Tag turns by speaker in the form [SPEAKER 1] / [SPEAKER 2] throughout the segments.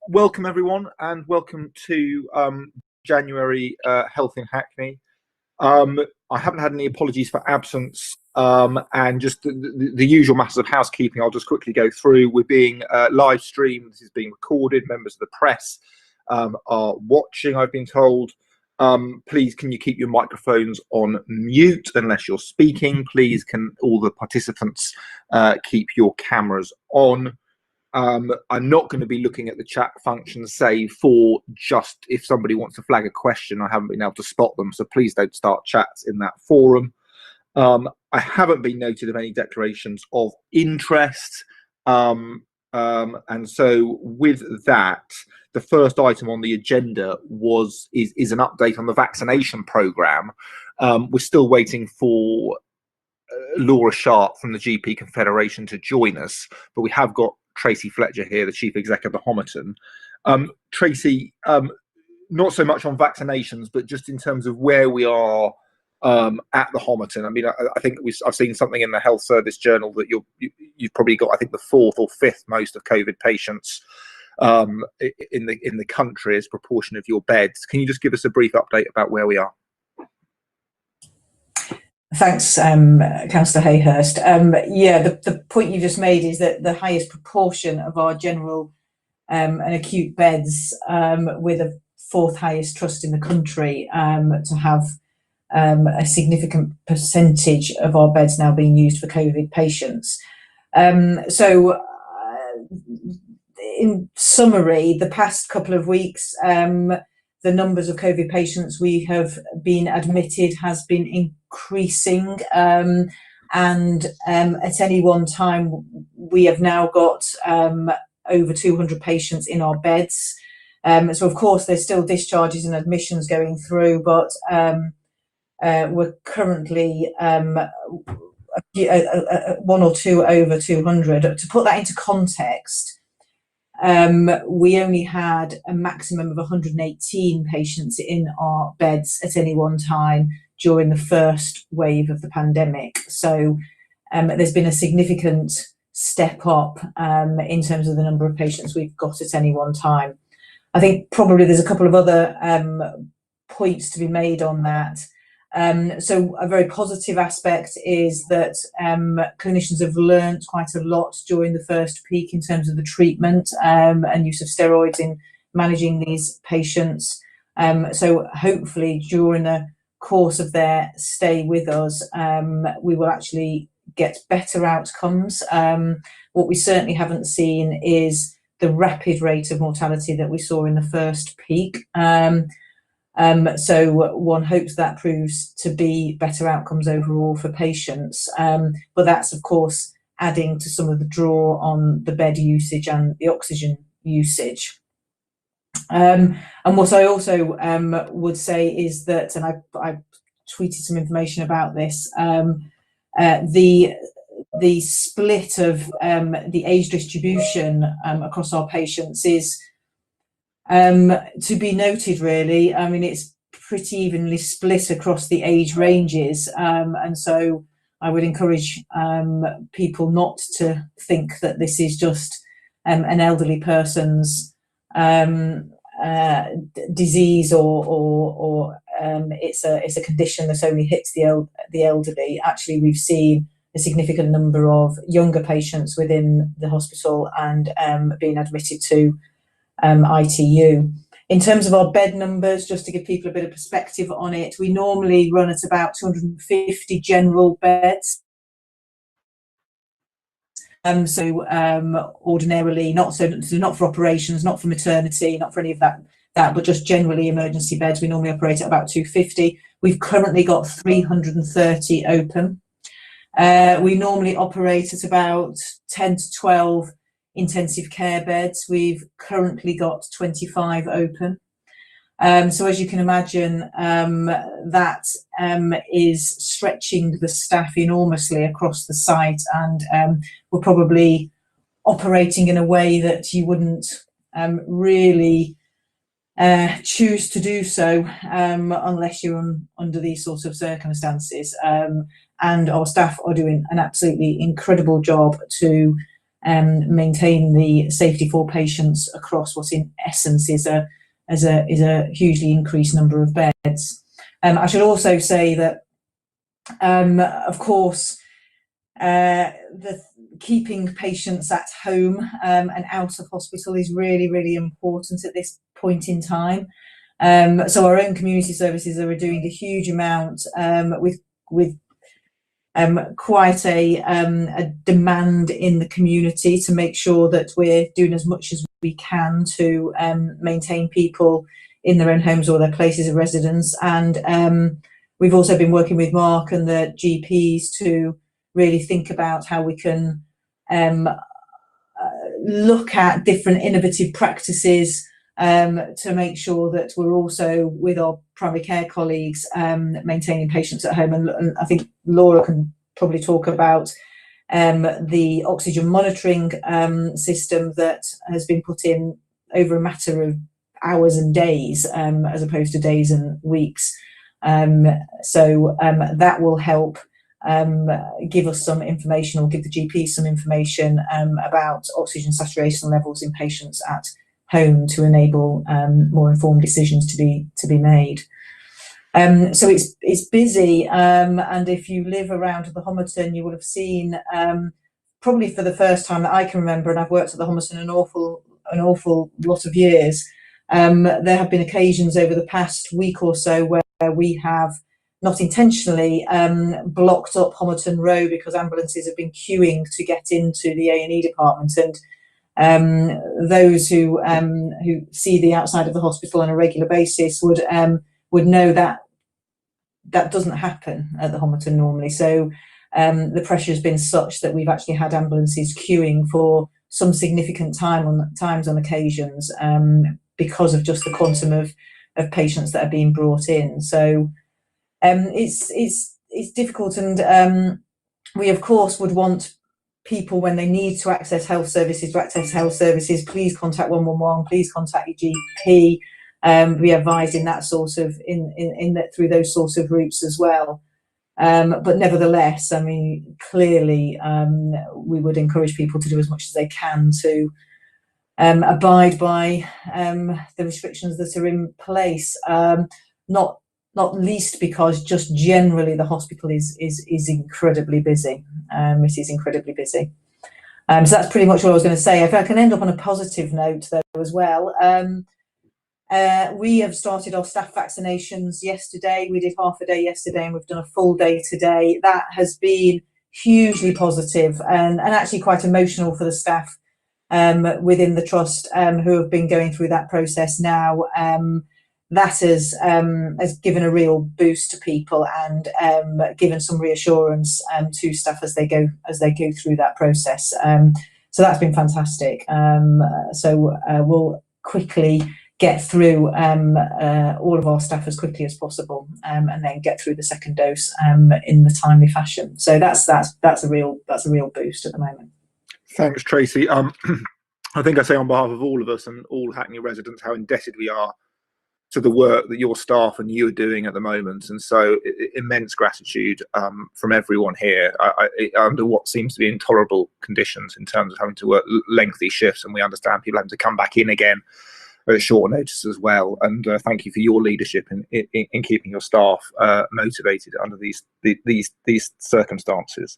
[SPEAKER 1] Welcome everyone, and welcome to January Health in Hackney. I haven't had any apologies for absence, and just the usual matters of housekeeping. I'll just quickly go through. We're being live streamed. This is being recorded. Members of the press are watching, I've been told. Please, can you keep your microphones on mute unless you're speaking? Please, can all the participants keep your cameras on? I'm not going to be looking at the chat function, save for just if somebody wants to flag a question. I haven't been able to spot them, so please don't start chats in that forum. I haven't been noted of any declarations of interest, and so with that, the first item on the agenda is an update on the vaccination programme. We're still waiting for Laura Sharpe from the GP Confederation to join us, but we have got Tracey Fletcher here, the Chief Exec of the Homerton. Tracey, not so much on vaccinations, but just in terms of where we are at the Homerton. I mean, I think I've seen something in the Health Service Journal that you've probably got, I think, the 4th or 5th most of COVID patients in the country as proportion of your beds. Can you just give us a brief update about where we are?
[SPEAKER 2] Thanks, Councillor Hayhurst. Yeah, the point you just made is that the highest proportion of our general and acute beds, with a 4th highest trust in the country, to have a significant percentage of our beds now being used for COVID patients. So in summary, the past couple of weeks, the numbers of COVID patients we have been admitted has been increasing, and at any one time we have now got over 200 patients in our beds. So of course there's still discharges and admissions going through, but we're currently 1 or 2 over 200. To put that into context, we only had a maximum of 118 patients in our beds at any one time during the first wave of the pandemic. So there's been a significant step up in terms of the number of patients we've got at any one time. I think probably there's a couple of other points to be made on that. So a very positive aspect is that clinicians have learnt quite a lot during the first peak in terms of the treatment and use of steroids in managing these patients. So hopefully during the course of their stay with us, we will actually get better outcomes. What we certainly haven't seen is the rapid rate of mortality that we saw in the first peak. So one hopes that proves to be better outcomes overall for patients, but that's of course adding to some of the draw on the bed usage and the oxygen usage. And what I also would say is that, and I tweeted some information about this, the split of the age distribution across our patients is to be noted, really. I mean, it's pretty evenly split across the age ranges, and so I would encourage people not to think that this is just an elderly person's disease, or it's a condition that only hits the elderly. Actually, we've seen a significant number of younger patients within the hospital and being admitted to ITU. In terms of our bed numbers, just to give people a bit of perspective on it, we normally run at about 250 general beds. So ordinarily, not for operations, not for maternity, not for any of that, but just generally emergency beds, we normally operate at about 250. We've currently got 330 open. We normally operate at about 10 to 12 intensive care beds. We've currently got 25 open. So as you can imagine, that is stretching the staff enormously across the site, and we're probably operating in a way that you wouldn't really choose to do so unless you're under these sorts of circumstances. And our staff are doing an absolutely incredible job to maintain the safety for patients across what in essence is a hugely increased number of beds. I should also say that, of course, keeping patients at home and out of hospital is really, really important at this point in time. So our own community services are doing a huge amount with quite a demand in the community to make sure that we're doing as much as we can to maintain people in their own homes or their places of residence. And we've also been working with Mark and the GPs to really think about how we can look at different innovative practices to make sure that we're also, with our primary care colleagues, maintaining patients at home. And I think Laura can probably talk about the oxygen monitoring system that has been put in over a matter of hours and days, as opposed to days and weeks. So that will help give us some information, or give the GP some information about oxygen saturation levels in patients at home to enable more informed decisions to be made. So it's busy, and if you live around the Homerton, you will have seen, probably for the first time that I can remember, and I've worked at the Homerton an awful lot of years, there have been occasions over the past week or so where we have, not intentionally, blocked up Homerton Row because ambulances have been queuing to get into the A&E department. And those who see the outside of the hospital on a regular basis would know that that doesn't happen at the Homerton normally. So the pressure has been such that we've actually had ambulances queuing for some significant times on occasions, because of just the quantum of patients that are being brought in. So it's difficult, and we of course would want people, when they need to access health services, please contact 111, please contact your GP. Be advised in that sort of through those sorts of routes as well. But nevertheless, I mean, clearly we would encourage people to do as much as they can to abide by the restrictions that are in place. Not least because just generally the hospital is incredibly busy. It is incredibly busy. So that's pretty much what I was going to say. If I can end up on a positive note though as well, we have started our staff vaccinations yesterday. We did half a day yesterday and we've done a full day today. That has been hugely positive and actually quite emotional for the staff within the trust who have been going through that process now. That has given a real boost to people and given some reassurance to staff as they go through that process. So that's been fantastic. So we'll quickly get through all of our staff as quickly as possible, and then get through the second dose in the timely fashion. So that's a real boost at the moment.
[SPEAKER 1] Thanks, Tracey. I think I say on behalf of all of us and all Hackney residents how indebted we are to the work that your staff and you are doing at the moment, and so immense gratitude from everyone here under what seems to be intolerable conditions in terms of having to work lengthy shifts, and we understand people having to come back in again at short notice as well. And thank you for your leadership in keeping your staff motivated under these circumstances.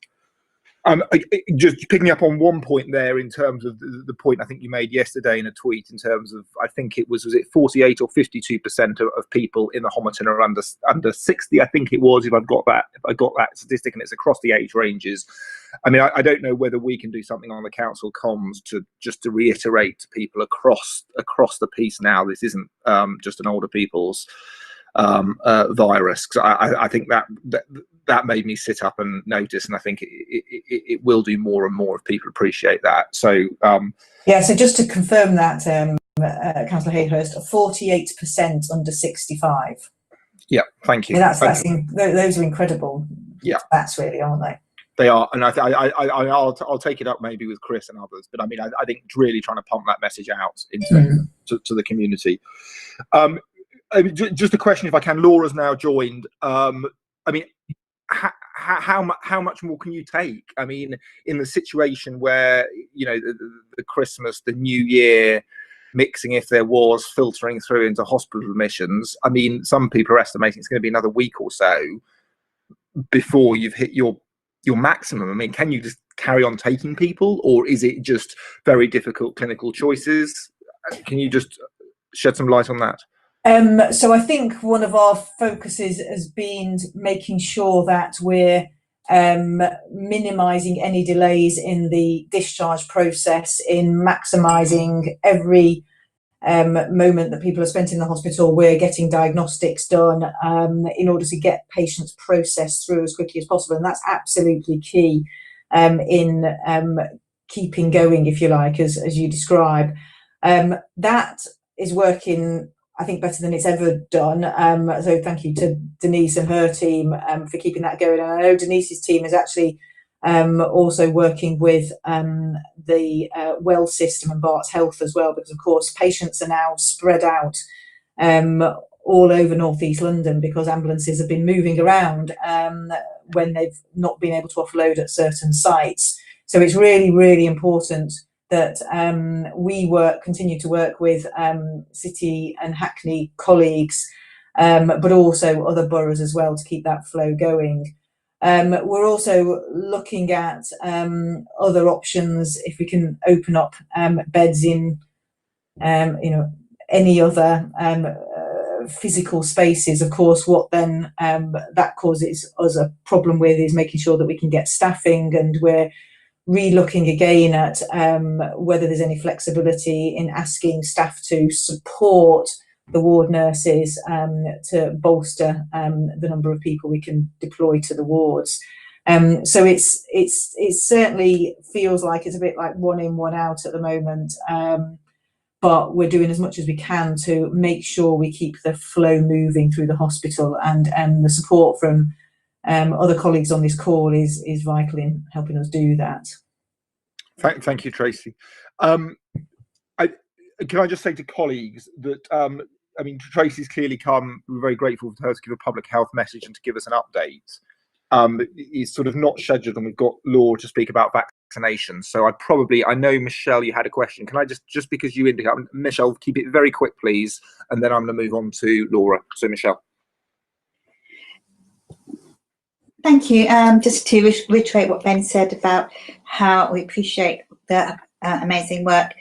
[SPEAKER 1] Just picking up on one point there in terms of the point I think you made yesterday in a tweet, in terms of, I think it was it 48 or 52% of people in the Homerton are under 60, I think it was, if I got that statistic, and it's across the age ranges. I mean, I don't know whether we can do something on the council comms to reiterate to people across the piece now, this isn't just an older people's virus. I think that made me sit up and notice, and I think it will do more and more if people appreciate that. So
[SPEAKER 2] yeah, so just to confirm that, Councillor Hayhurst, 48% under 65.
[SPEAKER 1] Yeah, thank you.
[SPEAKER 2] Those are incredible.
[SPEAKER 1] Yeah,
[SPEAKER 2] that's really, aren't they?
[SPEAKER 1] They are, and I'll take it up maybe with Chris and others. But I mean, I think really trying to pump that message out into to the community. Just a question, if I can. Laura's now joined. I mean, how much more can you take? I mean, in the situation where, you know, the Christmas, the New Year mixing, if there was, filtering through into hospital admissions, I mean, some people are estimating it's going to be another week or so before you've hit your maximum. I mean, can you just carry on taking people, or is it just very difficult clinical choices? Can you just shed some light on that?
[SPEAKER 2] So I think one of our focuses has been making sure that we're minimising any delays in the discharge process, in maximising every moment that people are spent in the hospital. We're getting diagnostics done in order to get patients processed through as quickly as possible, and that's absolutely key in keeping going, if you like, as you describe. That is working, I think, better than it's ever done. So thank you to Denise and her team for keeping that going. And I know Denise's team is actually also working with the Well system and Barts Health as well, because of course patients are now spread out all over North East London, because ambulances have been moving around when they've not been able to offload at certain sites. So it's really, really important that we continue to work with City and Hackney colleagues, but also other boroughs as well, to keep that flow going. We're also looking at other options, if we can open up beds in you know, any other physical spaces. Of course, what then that causes us a problem with is making sure that we can get staffing, and we're re-looking again at whether there's any flexibility in asking staff to support the ward nurses to bolster the number of people we can deploy to the wards. So it certainly feels like it's a bit like one in, one out at the moment, but we're doing as much as we can to make sure we keep the flow moving through the hospital, and the support from other colleagues on this call is vital in helping us do that.
[SPEAKER 1] Thank you, Tracey. Can I just say to colleagues that I mean, Tracey's clearly come. We're very grateful for her to give a public health message and to give us an update. It's sort of not scheduled, and we've got Laura to speak about vaccinations. So I know, Michelle, you had a question. Can I just because you indicate, Michelle, keep it very quick, please, and then I'm going to move on to Laura. So, Michelle.
[SPEAKER 3] Thank you. Just to reiterate what Ben said about how we appreciate the amazing work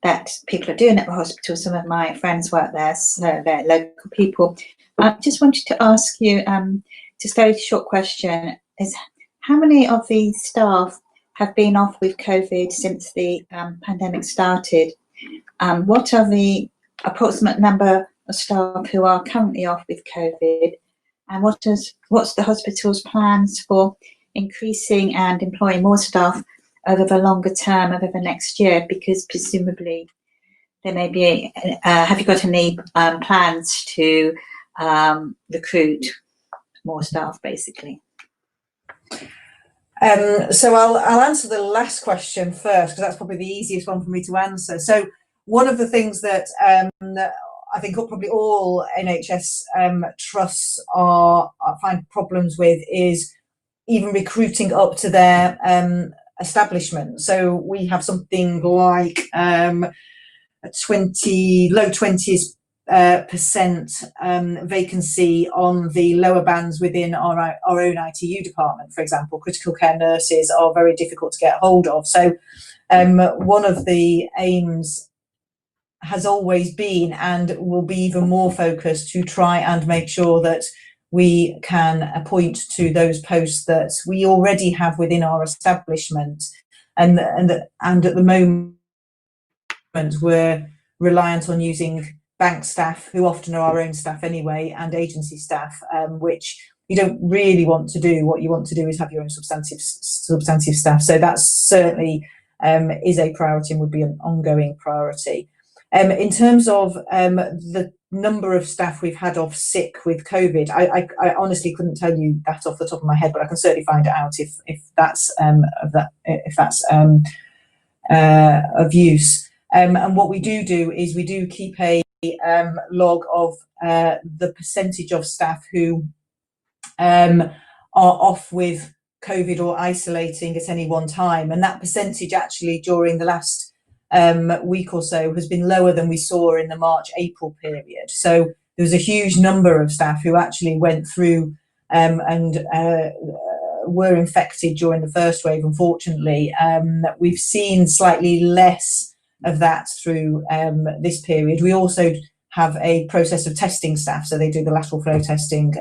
[SPEAKER 3] that people are doing at the hospital. Some of my friends work there, so they're local people. I just wanted to ask you, just a very short question, is how many of the staff have been off with COVID since the pandemic started? What are the approximate number of staff who are currently off with COVID? And what's the hospital's plans for increasing and employing more staff over the longer term, over the next year? Because presumably there may be, have you got any plans to recruit more staff, basically?
[SPEAKER 2] So I'll answer the last question first, because that's probably the easiest one for me to answer. So one of the things that I think probably all NHS trusts find problems with is even recruiting up to their establishment. So we have something like a low 20s % vacancy on the lower bands within our own ITU department. For example, critical care nurses are very difficult to get hold of. So one of the aims has always been, and will be even more focused, to try and make sure that we can appoint to those posts that we already have within our establishment, and at the moment we're reliant on using bank staff, who often are our own staff anyway, and agency staff, which you don't really want to do. What you want to do is have your own substantive staff. So that certainly is a priority and would be an ongoing priority. In terms of the number of staff we've had off sick with COVID, I honestly couldn't tell you that off the top of my head, but I can certainly find it out if that's of use. And what we do is we do keep a log of the percentage of staff who are off with COVID or isolating at any one time. And that percentage actually during the last week or so has been lower than we saw in the March-April period. So there was a huge number of staff who actually went through and were infected during the first wave, unfortunately. We've seen slightly less of that through this period. We also have a process of testing staff, so they do the lateral flow testing,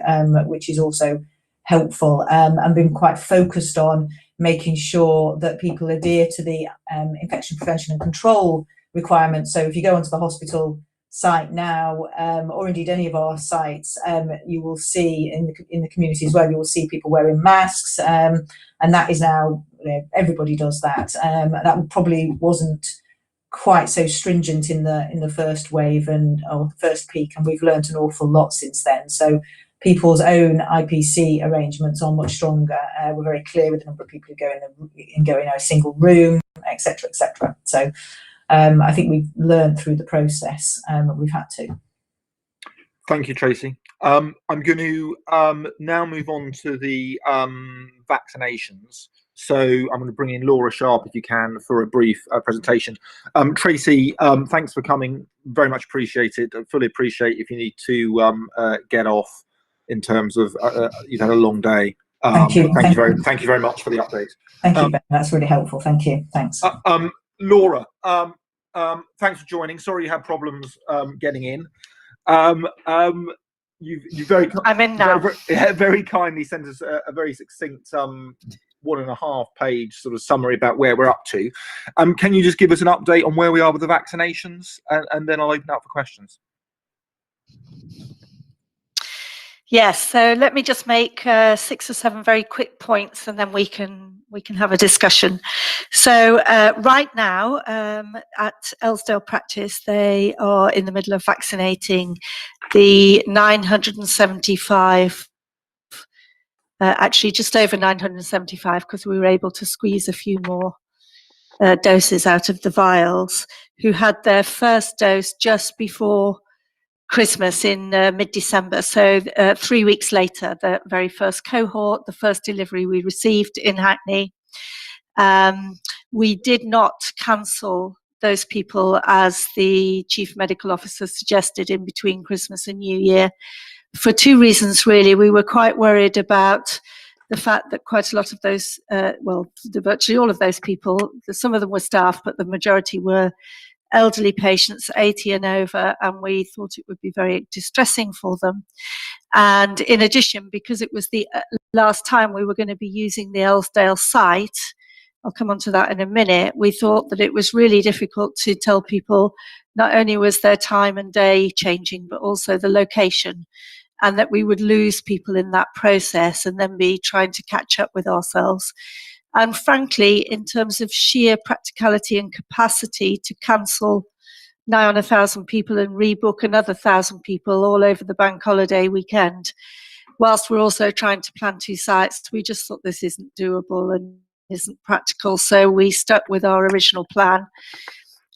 [SPEAKER 2] which is also helpful, and been quite focused on making sure that people adhere to the infection prevention and control requirements. So if you go onto the hospital site now, or indeed any of our sites, you will see in the community as well, you will see people wearing masks, and that is now, everybody does that. That probably wasn't quite so stringent in the first wave or the first peak, and we've learnt an awful lot since then. So people's own IPC arrangements are much stronger. We're very clear with the number of people who go in a single room, etc., etc. So I think we've learned through the process. We've had to.
[SPEAKER 1] Thank you, Tracey. I'm going to now move on to the vaccinations. So I'm going to bring in Laura Sharpe, if you can, for a brief presentation. Tracey, thanks for coming. Very much appreciated. I fully appreciate if you need to get off in terms of you've had a long day.
[SPEAKER 2] Thank you.
[SPEAKER 1] Thank you very much for the update.
[SPEAKER 2] Thank you, Ben. That's really helpful. Thank you. Thanks.
[SPEAKER 1] Laura, thanks for joining. Sorry you had problems getting in. You very
[SPEAKER 4] I'm in now.
[SPEAKER 1] very kindly sent us a very succinct 1.5 page sort of summary about where we're up to. Can you just give us an update on where we are with the vaccinations, and then I'll open up for questions.
[SPEAKER 4] Yes, so let me just make 6 or 7 very quick points, and then we can have a discussion. So right now at Elsdale Practice, they are in the middle of vaccinating the 975, actually just over 975, because we were able to squeeze a few more doses out of the vials, who had their first dose just before Christmas in mid-December. So 3 weeks later, the very first cohort, the first delivery we received in Hackney. We did not cancel those people as the Chief Medical Officer suggested in between Christmas and New Year, for 2 reasons really. We were quite worried about the fact that quite a lot of those, virtually all of those people, some of them were staff, but the majority were elderly patients 80 and over, and we thought it would be very distressing for them. And in addition, because it was the last time we were going to be using the Elsdale site, I'll come on to that in a minute, we thought that it was really difficult to tell people not only was their time and day changing, but also the location, and that we would lose people in that process and then be trying to catch up with ourselves. And frankly, in terms of sheer practicality and capacity to cancel nigh on 1,000 people and rebook another 1,000 people all over the bank holiday weekend, whilst we're also trying to plan 2 sites, we just thought this isn't doable and isn't practical. So we stuck with our original plan.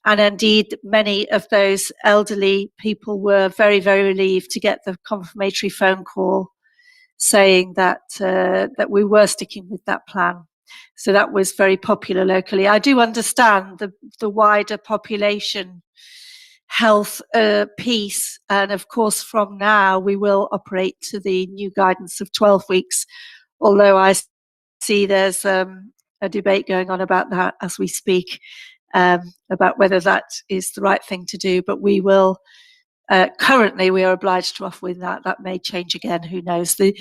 [SPEAKER 4] And indeed, many of those elderly people were very, very relieved to get the confirmatory phone call saying that that we were sticking with that plan. So that was very popular locally. I do understand the wider population health piece, and of course from now we will operate to the new guidance of 12 weeks, although I see there's a debate going on about that as we speak, about whether that is the right thing to do. But we will, currently we are obliged to offer with that. That may change again, who knows. The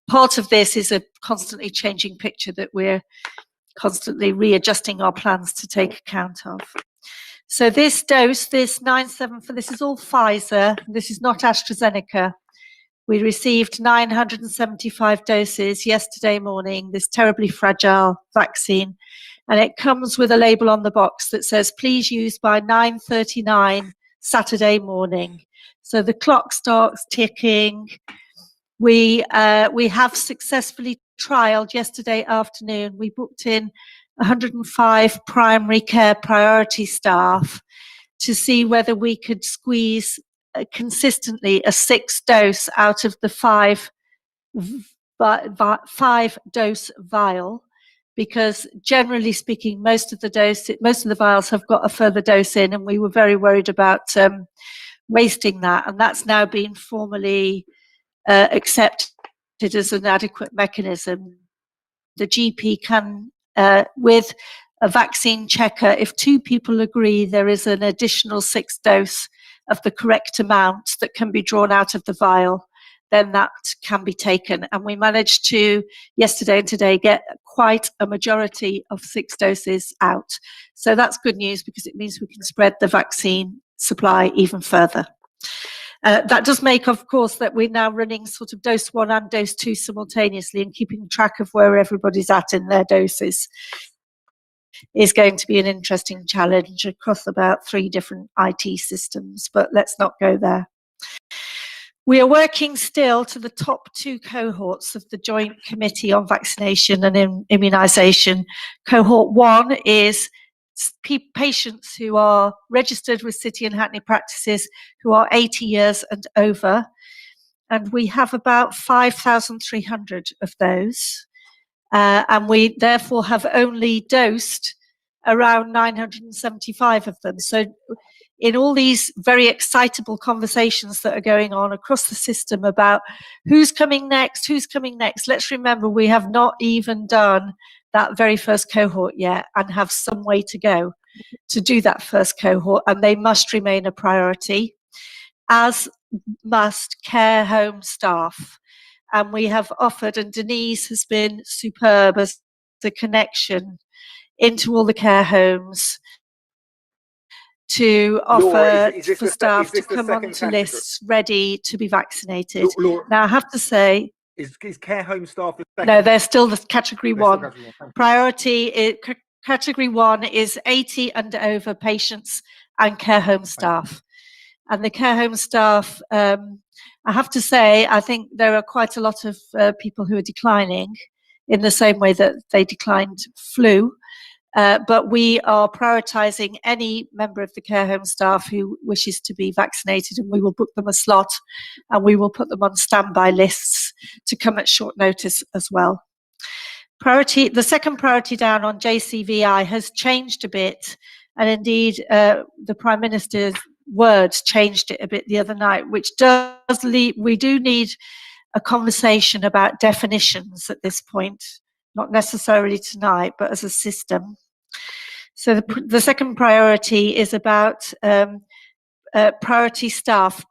[SPEAKER 4] part of this is a constantly changing picture that we're constantly readjusting our plans to take account of. So this dose, this 974, this is all Pfizer, this is not AstraZeneca. We received 975 doses yesterday morning, this terribly fragile vaccine, and it comes with a label on the box that says, please use by 9:39 Saturday morning. So the clock starts ticking. We have successfully trialled yesterday afternoon. We booked in 105 primary care priority staff to see whether we could squeeze consistently a 6th dose out of the 5 5-dose vial, because generally speaking, most of the vials have got a further dose in, and we were very worried about wasting that, and that's now been formally accepted as an adequate mechanism. The GP can, with a vaccine checker, if 2 people agree, there is an additional 6 dose of the correct amount that can be drawn out of the vial, then that can be taken. And we managed to, yesterday and today, get quite a majority of 6 doses out. So that's good news, because it means we can spread the vaccine supply even further. That does make, of course, that we're now running sort of dose 1 and dose 2 simultaneously, and keeping track of where everybody's at in their doses is going to be an interesting challenge across about 3 different IT systems, but let's not go there. We are working still to the top 2 cohorts of the Joint Committee on Vaccination and Immunisation. Cohort 1 is patients who are registered with City and Hackney practices who are 80 years and over, and we have about 5,300 of those, and we therefore have only dosed around 975 of them. So in all these very excitable conversations that are going on across the system about who's coming next, let's remember we have not even done that very first cohort yet, and have some way to go to do that first cohort, and they must remain a priority, as must care home staff. And we have offered, and Denise has been superb as the connection into all the care homes to offer
[SPEAKER 1] Laura,
[SPEAKER 4] for staff to come onto lists ready to be vaccinated. Laura, now I have to say,
[SPEAKER 1] is care home staff?
[SPEAKER 4] No, they're still the category 1. Priority category 1 is 80 and over patients and care home staff. And the care home staff, I have to say, I think there are quite a lot of people who are declining in the same way that they declined flu. But we are prioritising any member of the care home staff who wishes to be vaccinated, and we will book them a slot, and we will put them on standby lists to come at short notice as well. The second priority down on JCVI has changed a bit, and indeed the Prime Minister's words changed it a bit the other night, which does lead, we do need a conversation about definitions at this point, not necessarily tonight, but as a system. So the second priority is about priority staff,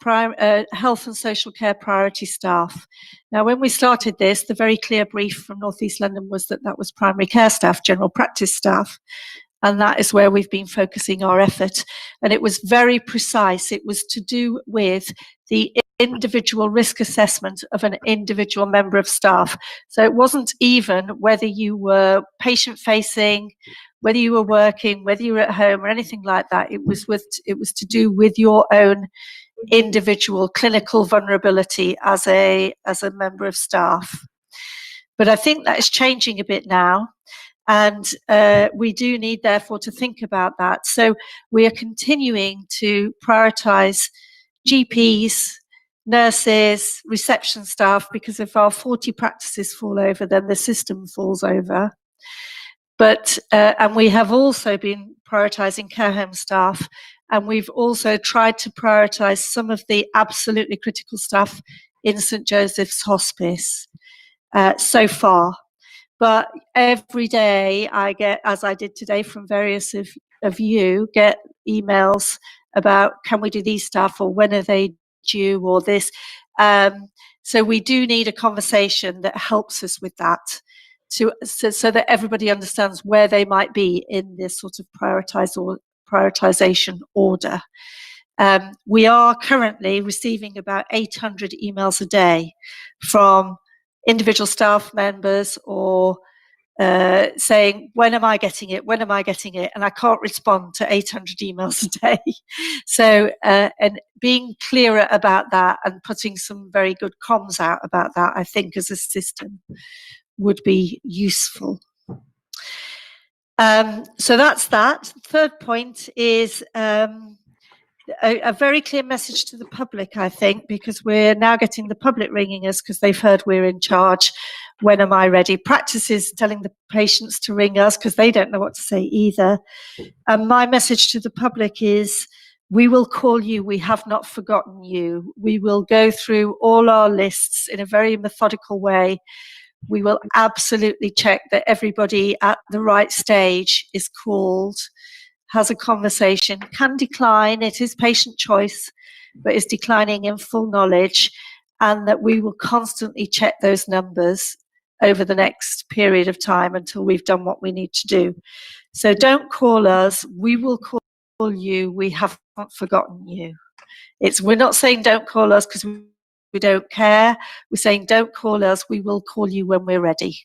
[SPEAKER 4] health and social care priority staff. Now, when we started this, the very clear brief from North East London was that that was primary care staff, general practice staff, and that is where we've been focusing our effort. And it was very precise. It was to do with the individual risk assessment of an individual member of staff. So it wasn't even whether you were patient-facing, whether you were working, whether you were at home or anything like that. It was to do with your own individual clinical vulnerability as a member of staff. But I think that is changing a bit now, and we do need therefore to think about that. So we are continuing to prioritise GPs, nurses, reception staff, because if our 40 practices fall over, then the system falls over. But and we have also been prioritising care home staff, and we've also tried to prioritise some of the absolutely critical staff in St Joseph's Hospice so far. But every day I get, as I did today from various of you, get emails about, can we do these staff, or when are they due, or this. So we do need a conversation that helps us with that, so that everybody understands where they might be in this sort of prioritisation order. We are currently receiving about 800 emails a day from individual staff members, or saying, when am I getting it? When am I getting it? And I can't respond to 800 emails a day. So, and being clearer about that and putting some very good comms out about that, I think as a system would be useful. So that's that. Third point is a very clear message to the public, I think, because we're now getting the public ringing us because they've heard we're in charge. When am I ready? Practices telling the patients to ring us because they don't know what to say either. And my message to the public is, we will call you. We have not forgotten you. We will go through all our lists in a very methodical way. We will absolutely check that everybody at the right stage is called, has a conversation, can decline, it is patient choice, but is declining in full knowledge, and that we will constantly check those numbers over the next period of time until we've done what we need to do. So don't call us, we will call you, we haven't forgotten you. We're not saying don't call us because we don't care, we're saying don't call us, we will call you when we're ready.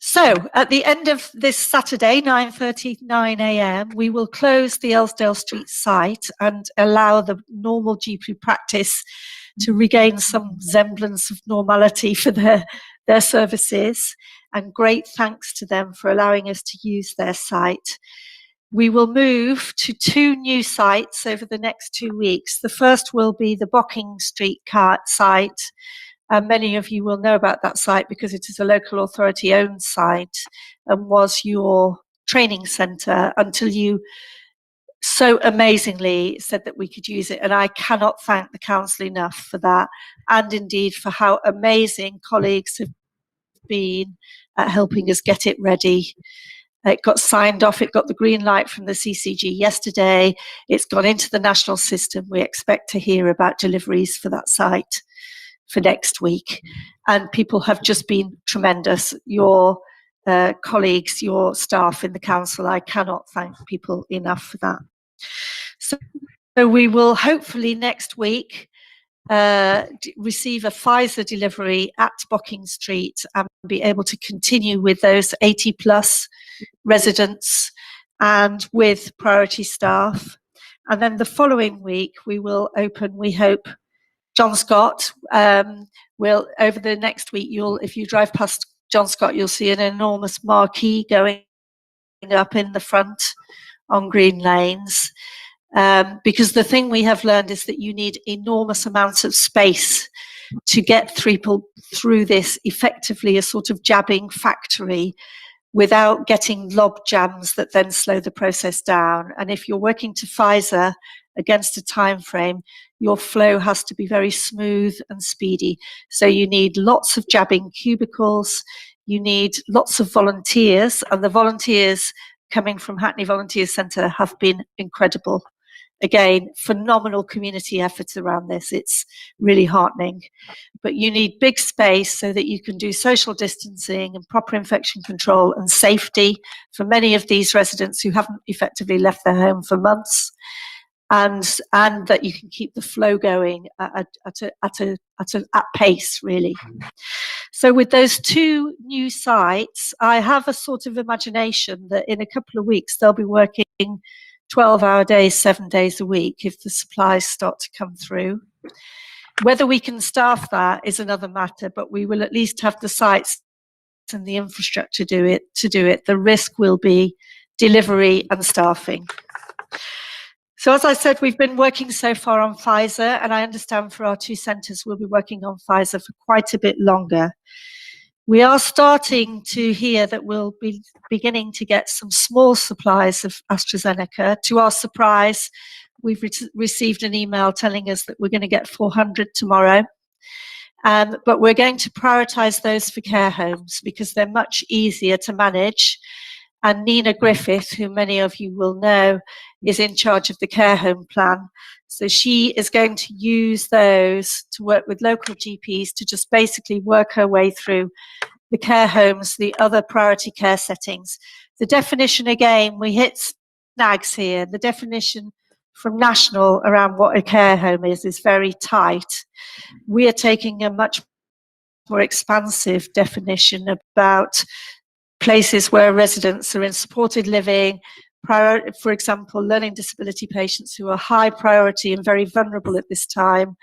[SPEAKER 4] So at the end of this Saturday, 9:39 a.m, we will close the Elsdale Street site and allow the normal GP practice to regain some semblance of normality for their services. And great thanks to them for allowing us to use their site. We will move to 2 new sites over the next 2 weeks. The first will be the Bocking St site. Many of you will know about that site because it is a local authority owned site and was your training centre until you so amazingly said that we could use it. And I cannot thank the council enough for that, and indeed for how amazing colleagues have been at helping us get it ready. It got signed off, it got the green light from the CCG yesterday, it's gone into the national system. We expect to hear about deliveries for that site for next week, and people have just been tremendous. Your colleagues, your staff in the council, I cannot thank people enough for that. So we will hopefully next week receive a Pfizer delivery at Bocking Street and be able to continue with those 80 plus residents and with priority staff. And then the following week we will open, we hope, John Scott. Will over the next week, if you drive past John Scott, you'll see an enormous marquee going up in the front on green lanes. Because the thing we have learned is that you need enormous amounts of space to get people through this, effectively a sort of jabbing factory, without getting lob jams that then slow the process down. And if you're working to Pfizer against a time frame, your flow has to be very smooth and speedy. So you need lots of jabbing cubicles, you need lots of volunteers, and the volunteers coming from Hackney Volunteer Centre have been incredible. Again, phenomenal community efforts around this. It's really heartening. But you need big space so that you can do social distancing and proper infection control and safety for many of these residents who haven't effectively left their home for months, and that you can keep the flow going at pace, really. So with those 2 new sites, I have a sort of imagination that in a couple of weeks they'll be working 12-hour days, 7 days a week if the supplies start to come through. Whether we can staff that is another matter, but we will at least have the sites and the infrastructure to do it. The risk will be delivery and staffing. So as I said, we've been working so far on Pfizer, and I understand for our 2 centres we'll be working on Pfizer for quite a bit longer. We are starting to hear that we'll be beginning to get some small supplies of AstraZeneca. To our surprise, we've received an email telling us that we're going to get 400 tomorrow. But we're going to prioritise those for care homes because they're much easier to manage. And Nina Griffith, who many of you will know, is in charge of the care home plan. So she is going to use those to work with local GPs to just basically work her way through the care homes, the other priority care settings. The definition, again, we hit snags here. The definition from national around what a care home is very tight. We are taking a much more expansive definition about places where residents are in supported living, for example, learning disability patients who are high priority and very vulnerable at this time.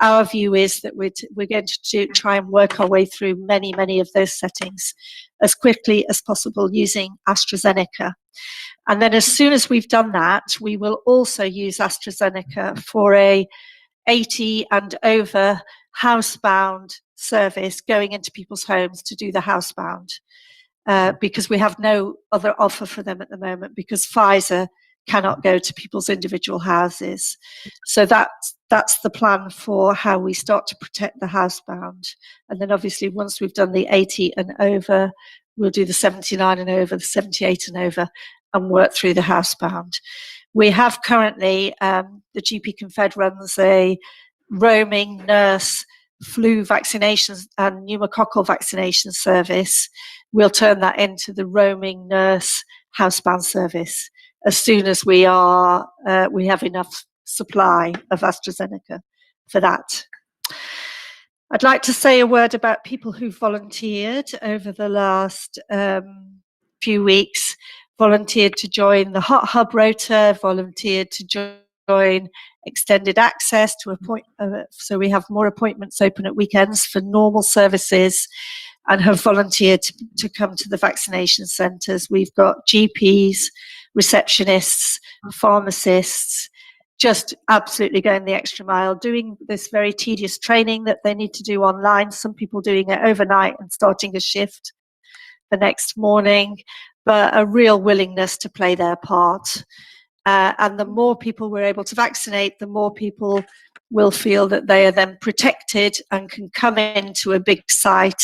[SPEAKER 4] Our view is that we're going to try and work our way through many of those settings as quickly as possible using AstraZeneca. And then as soon as we've done that, we will also use AstraZeneca for a 80 and over housebound service going into people's homes to do the housebound, because we have no other offer for them at the moment, because Pfizer cannot go to people's individual houses. So that's the plan for how we start to protect the housebound. And then obviously once we've done the 80 and over, we'll do the 79 and over, the 78 and over, and work through the housebound. We have currently, the GP Confed runs a roaming nurse flu vaccinations and pneumococcal vaccination service. We'll turn that into the roaming nurse housebound service as soon as we have enough supply of AstraZeneca for that. I'd like to say a word about people who volunteered over the last few weeks, volunteered to join the Hot Hub rota, volunteered to join extended access to so we have more appointments open at weekends for normal services, and have volunteered to come to the vaccination centres. We've got GPs, receptionists, pharmacists, just absolutely going the extra mile, doing this very tedious training that they need to do online, some people doing it overnight and starting a shift the next morning, but a real willingness to play their part. And the more people we're able to vaccinate, the more people will feel that they are then protected and can come into a big site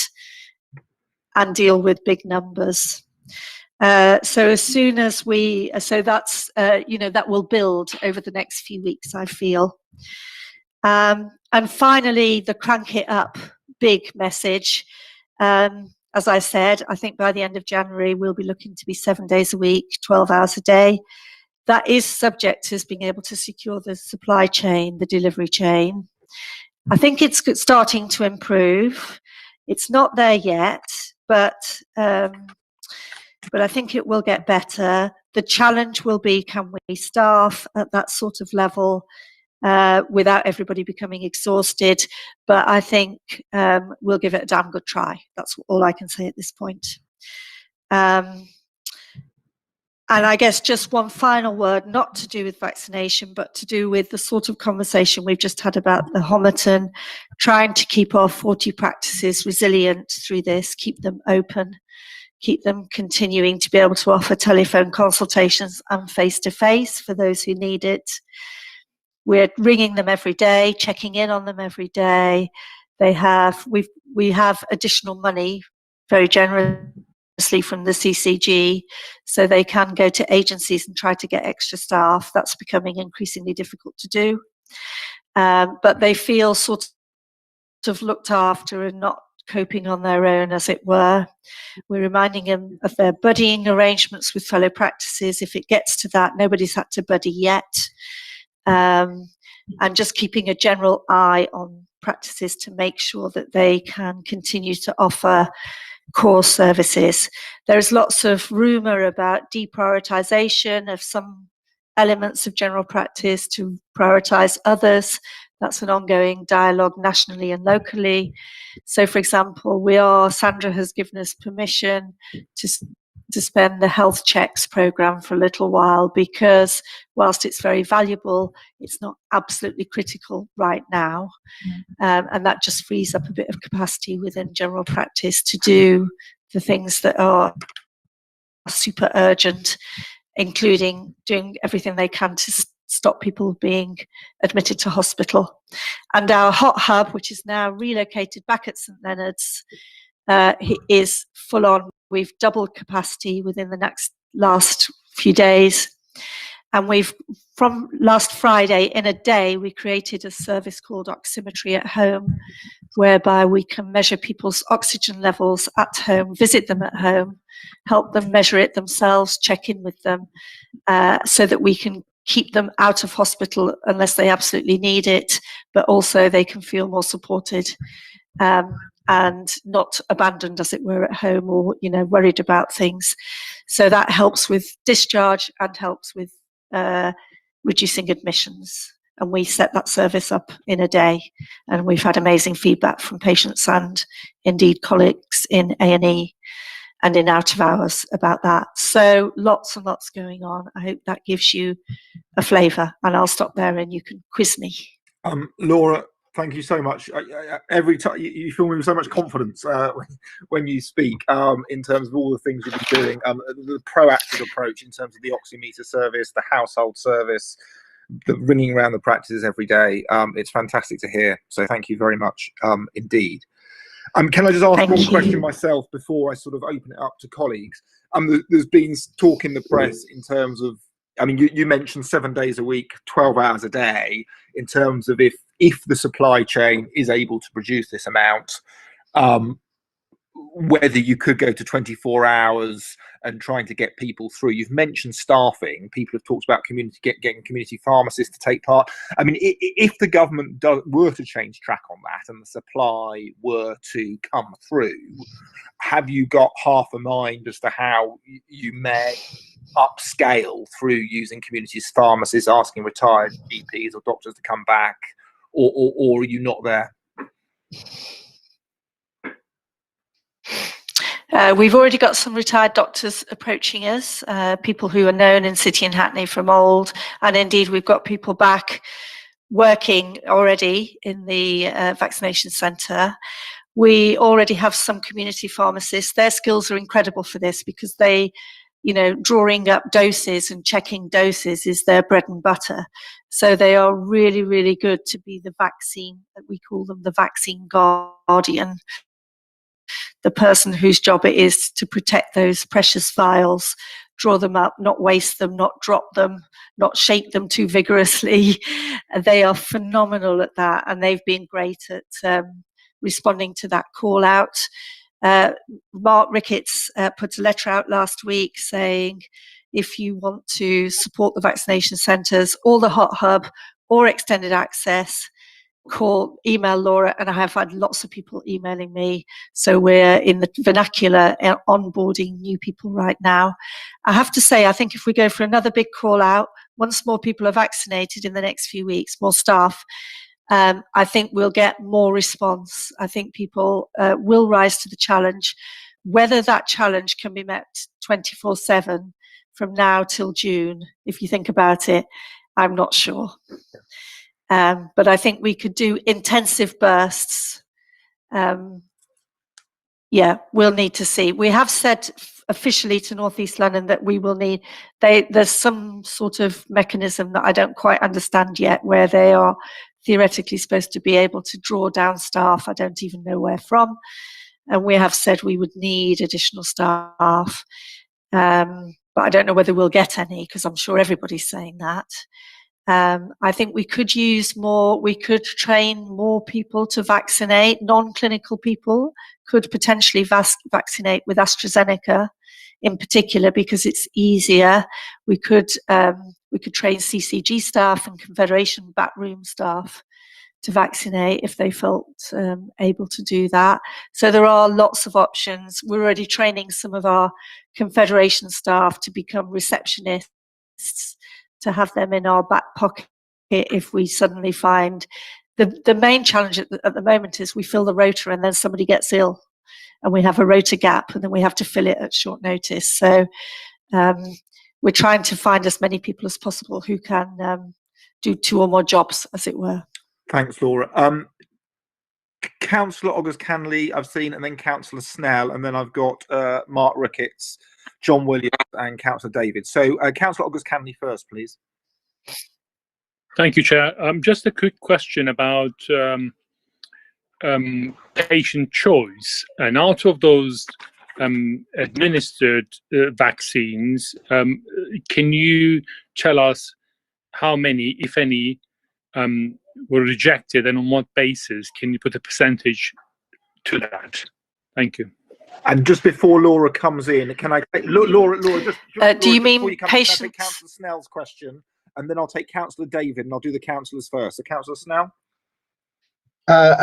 [SPEAKER 4] and deal with big numbers. So as soon as so that's, that will build over the next few weeks, I feel. And finally, the crank it up big message. As I said, I think by the end of January, we'll be looking to be 7 days a week, 12 hours a day. That is subject to us being able to secure the supply chain, the delivery chain. I think it's starting to improve. It's not there yet, but I think it will get better. The challenge will be, can we staff at that sort of level without everybody becoming exhausted? But I think we'll give it a damn good try. That's all I can say at this point. And I guess just one final word, not to do with vaccination, but to do with the sort of conversation we've just had about the Homerton, trying to keep our 40 practices resilient through this, keep them open, keep them continuing to be able to offer telephone consultations and face-to-face for those who need it. We're ringing them every day, checking in on them every day. We have additional money, very generously from the CCG, so they can go to agencies and try to get extra staff. That's becoming increasingly difficult to do. But they feel sort of looked after and not coping on their own, as it were. We're reminding them of their buddying arrangements with fellow practices. If it gets to that, nobody's had to buddy yet. And just keeping a general eye on practices to make sure that they can continue to offer core services. There's lots of rumour about deprioritisation of some elements of general practice to prioritise others. That's an ongoing dialogue nationally and locally. So, for example, Sandra has given us permission to suspend the health checks programme for a little while, because whilst it's very valuable, it's not absolutely critical right now. And that just frees up a bit of capacity within general practice to do the things that are super urgent, including doing everything they can to stop people being admitted to hospital. And our hot hub, which is now relocated back at St Leonard's, is full on. We've doubled capacity within the last few days. And from last Friday, in a day, we created a service called Oximetry at Home, whereby we can measure people's oxygen levels at home, visit them at home, help them measure it themselves, check in with them, so that we can keep them out of hospital unless they absolutely need it, but also they can feel more supported and not abandoned, as it were, at home, or worried about things. So that helps with discharge and helps with reducing admissions. And we set that service up in a day, and we've had amazing feedback from patients and indeed colleagues in A&E. and in out of hours about that. So lots and lots going on. I hope that gives you a flavour, and I'll stop there and you can quiz me.
[SPEAKER 1] Laura, thank you so much. Every time you fill me with so much confidence when you speak, in terms of all the things you've been doing, the proactive approach in terms of the oximeter service, the household service, the ringing around the practices every day. It's fantastic to hear. So thank you very much indeed. Can I just ask one question myself before I sort of open it up to colleagues? There's been talk in the press in terms of, I mean, you mentioned 7 days a week, 12 hours a day, in terms of if the supply chain is able to produce this amount, whether you could go to 24 hours and trying to get people through. You've mentioned staffing. People have talked about getting community pharmacists to take part. I mean, if the government were to change track on that and the supply were to come through, have you got half a mind as to how you may upscale through using community pharmacists, asking retired GPs or doctors to come back, or are you not there?
[SPEAKER 4] We've already got some retired doctors approaching us, people who are known in City and Hackney from old, and indeed we've got people back working already in the vaccination centre. We already have some community pharmacists. Their skills are incredible for this because they, you know, drawing up doses and checking doses is their bread and butter. So they are really, really good to be the vaccine, we call them the vaccine guardian, the person whose job it is to protect those precious vials, draw them up, not waste them, not drop them, not shake them too vigorously. They are phenomenal at that, and they've been great at responding to that call out. Mark Rickets put a letter out last week saying, if you want to support the vaccination centres, or the hot hub, or extended access, email Laura, and I have had lots of people emailing me. So we're in the vernacular onboarding new people right now. I have to say, I think if we go for another big call out, once more people are vaccinated in the next few weeks, more staff, I think we'll get more response. I think people will rise to the challenge. Whether that challenge can be met 24/7 from now till June, if you think about it, I'm not sure. But I think we could do intensive bursts. Yeah, we'll need to see. We have said officially to North East London that we will need, there's some sort of mechanism that I don't quite understand yet, where they are theoretically supposed to be able to draw down staff. I don't even know where from. And we have said we would need additional staff. But I don't know whether we'll get any, because I'm sure everybody's saying that. I think we could use more, we could train more people to vaccinate. Non-clinical people could potentially vaccinate with AstraZeneca in particular, because it's easier. We could train CCG staff and Confederation backroom staff to vaccinate if they felt able to do that. So there are lots of options. We're already training some of our Confederation staff to become receptionists, to have them in our back pocket if we suddenly find. The main challenge at the moment is we fill the rota and then somebody gets ill and we have a rota gap and then we have to fill it at short notice. So we're trying to find as many people as possible who can do 2 or more jobs, as it were.
[SPEAKER 1] Thanks, Laura. Cllr Oguzkanli I've seen, and then Cllr Snell, and then I've got Mark Rickets, Jon Williams, and Cllr David. So Cllr Oguzkanli first, please.
[SPEAKER 5] Thank you, Chair. Just a quick question about patient choice. And out of those administered vaccines, can you tell us how many, if any, were rejected, and on what basis? Can you put a percentage to that? Thank you.
[SPEAKER 1] And just before Laura comes in, can I take Laura?
[SPEAKER 4] Do you mean patients?
[SPEAKER 1] I'll take Cllr Snell's question, and then I'll take Cllr David, and I'll do the councillors first. So Cllr Snell.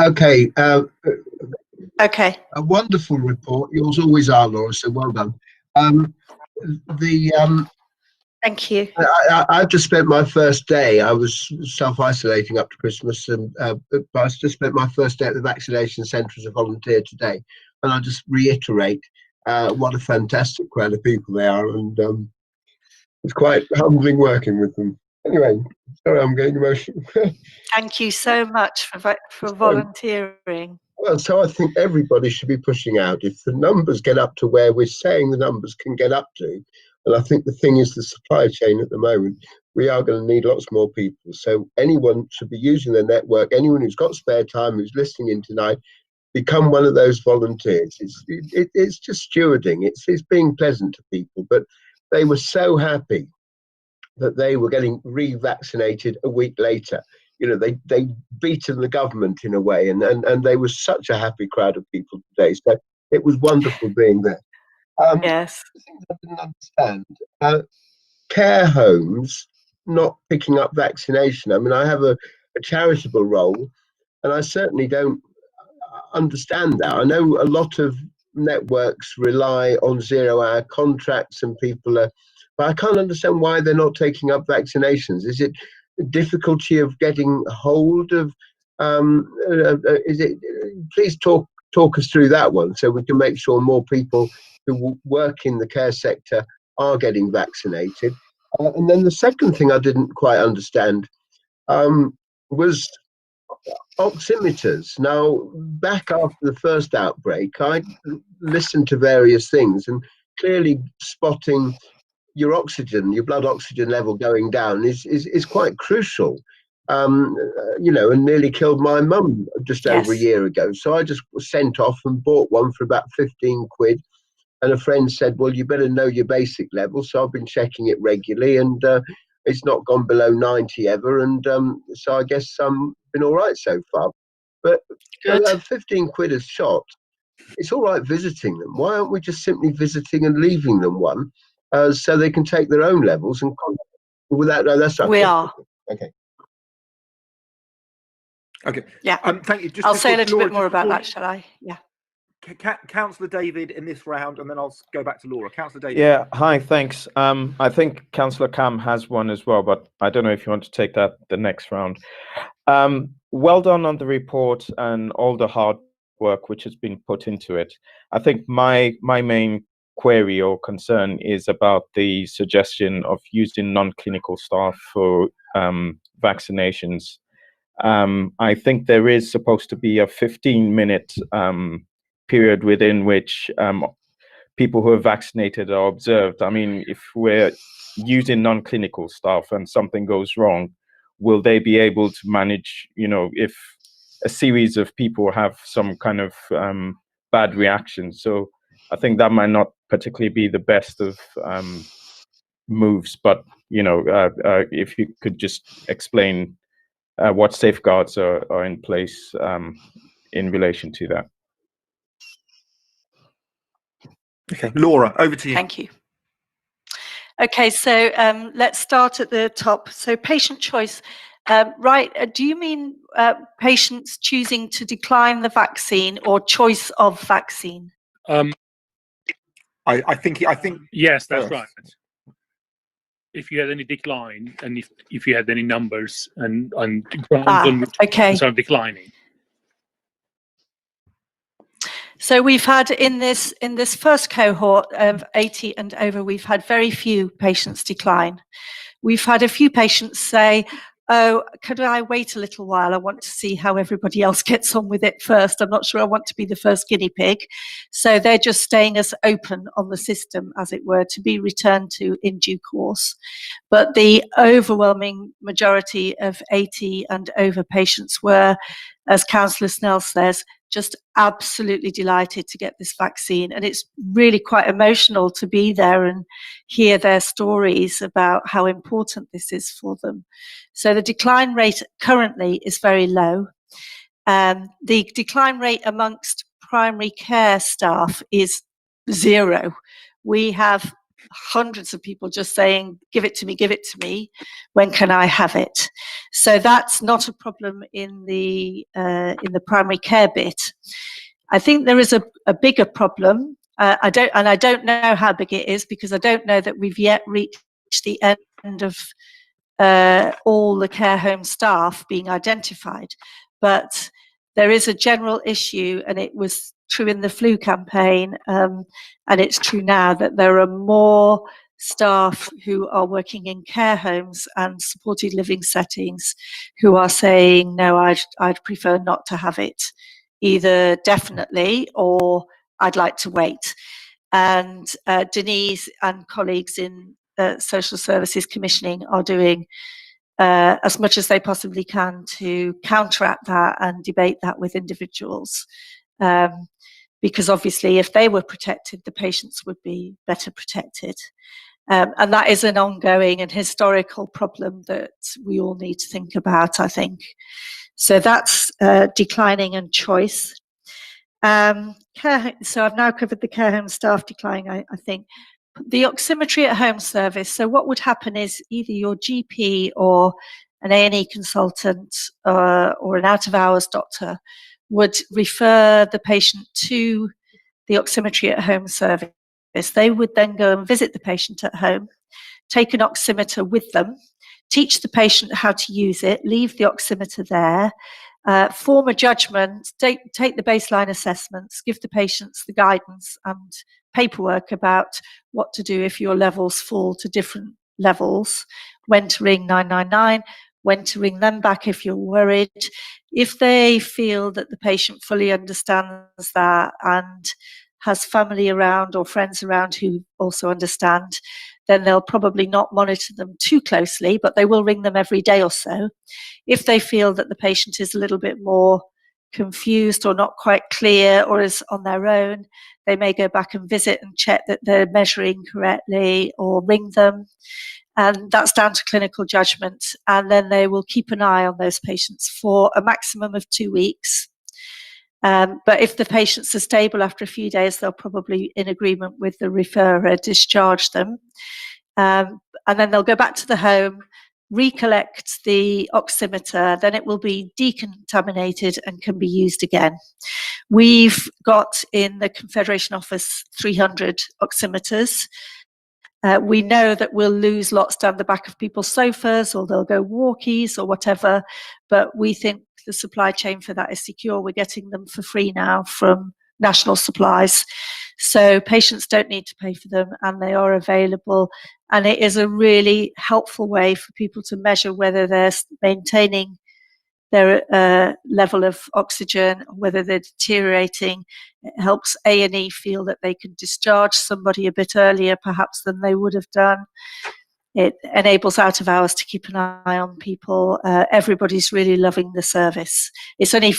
[SPEAKER 6] Okay.
[SPEAKER 4] Okay.
[SPEAKER 6] A wonderful report. Yours always are, Laura. So well done.
[SPEAKER 4] Thank you.
[SPEAKER 6] I've just spent my first day. I was self-isolating up to Christmas, and but I just spent my first day at the vaccination centre as a volunteer today. And I'll just reiterate what a fantastic crowd of people they are, and it's quite humbling working with them. Anyway, sorry, I'm getting emotional.
[SPEAKER 4] Thank you so much for volunteering.
[SPEAKER 6] Well, so I think everybody should be pushing out. If the numbers get up to where we're saying the numbers can get up to, and I think the thing is the supply chain at the moment, we are going to need lots more people. So anyone should be using their network. Anyone who's got spare time, who's listening in tonight, become one of those volunteers. It's just stewarding. It's being pleasant to people. But they were so happy that they were getting revaccinated a week later. You know, they beaten the government in a way, and they were such a happy crowd of people today. So it was wonderful being there.
[SPEAKER 4] Yes.
[SPEAKER 6] The things I didn't understand, care homes not picking up vaccination. I mean, I have a charitable role, and I certainly don't understand that. I know a lot of networks rely on 0-hour contracts, and people are, but I can't understand why they're not taking up vaccinations. Is it difficulty of getting hold of? Is it? Please talk us through that one, so we can make sure more people who work in the care sector are getting vaccinated. And then the second thing I didn't quite understand was oximeters. Now, back after the first outbreak, I listened to various things, and clearly spotting your oxygen, your blood oxygen level going down is quite crucial. You know, and nearly killed my mum just over a year ago. So I just was sent off and bought one for about 15 quid. And a friend said, well, you better know your basic level. So I've been checking it regularly, and it's not gone below 90 ever. And so I guess been all right so far. But 15 quid a shot, it's all right visiting them. Why aren't we just simply visiting and leaving them one so they can take their own levels and without? No, that's
[SPEAKER 4] we are.
[SPEAKER 6] Okay.
[SPEAKER 1] Okay.
[SPEAKER 4] Yeah.
[SPEAKER 1] Thank you.
[SPEAKER 4] I'll say a little bit more about that, shall I? Yeah.
[SPEAKER 1] Councillor David in this round, and then I'll go back to Laura. Councillor David.
[SPEAKER 7] Yeah, hi, thanks. I think Councillor Cam has one as well, but I don't know if you want to take that the next round. Well done on the report and all the hard work which has been put into it. I think my main query or concern is about the suggestion of using non-clinical staff for vaccinations. I think there is supposed to be a 15-minute period within which people who are vaccinated are observed. I mean, if we're using non-clinical staff and something goes wrong, will they be able to manage, you know, if a series of people have some kind of bad reaction? So I think that might not particularly be the best of moves, but, you know, if you could just explain what safeguards are in place in relation to that.
[SPEAKER 1] Okay, Laura, over to you.
[SPEAKER 4] Thank you. Okay, so let's start at the top. So patient choice, right? Do you mean patients choosing to decline the vaccine or choice of vaccine?
[SPEAKER 1] I think
[SPEAKER 5] yes, that's right. If you had any decline, and if you had any numbers and
[SPEAKER 4] okay,
[SPEAKER 5] so declining.
[SPEAKER 4] So we've had in this first cohort of 80 and over, we've had very few patients decline. We've had a few patients say, oh, could I wait a little while? I want to see how everybody else gets on with it first. I'm not sure I want to be the first guinea pig. So they're just staying as open on the system, as it were, to be returned to in due course. But the overwhelming majority of 80 and over patients were, as Councillor Snell says, just absolutely delighted to get this vaccine. And it's really quite emotional to be there and hear their stories about how important this is for them. So the decline rate currently is very low. The decline rate amongst primary care staff is 0. We have hundreds of people just saying, give it to me, when can I have it? So that's not a problem in the primary care bit. I think there is a bigger problem. I don't know how big it is, because I don't know that we've yet reached the end of all the care home staff being identified. But there is a general issue, and it was true in the flu campaign, and it's true now, that there are more staff who are working in care homes and supported living settings who are saying, no, I'd prefer not to have it, either definitely or I'd like to wait. And Denise and colleagues in social services commissioning are doing as much as they possibly can to counteract that and debate that with individuals. Because obviously if they were protected, the patients would be better protected. And that is an ongoing and historical problem that we all need to think about, I think. So that's declining and choice. So I've now covered the care home staff declining, I think. The oximetry at home service, so what would happen is either your GP or an A&E consultant or an out-of-hours doctor would refer the patient to the oximetry at home service. They would then go and visit the patient at home, take an oximeter with them, teach the patient how to use it, leave the oximeter there, form a judgment, take the baseline assessments, give the patients the guidance and paperwork about what to do if your levels fall to different levels, when to ring 999, when to ring them back if you're worried. If they feel that the patient fully understands that and has family around or friends around who also understand, then they'll probably not monitor them too closely, but they will ring them every day or so. If they feel that the patient is a little bit more confused or not quite clear or is on their own, they may go back and visit and check that they're measuring correctly or ring them. And that's down to clinical judgment. And then they will keep an eye on those patients for a maximum of 2 weeks. But if the patients are stable after a few days, they'll probably, in agreement with the referrer, discharge them. And then they'll go back to the home, recollect the oximeter, then it will be decontaminated and can be used again. We've got in the Confederation office 300 oximeters. We know that we'll lose lots down the back of people's sofas, or they'll go walkies or whatever, but we think the supply chain for that is secure. We're getting them for free now from national supplies. So patients don't need to pay for them and they are available. And it is a really helpful way for people to measure whether they're maintaining their level of oxygen, whether they're deteriorating. It helps A&E feel that they can discharge somebody a bit earlier perhaps than they would have done. It enables out of hours to keep an eye on people. Everybody's really loving the service. It's only,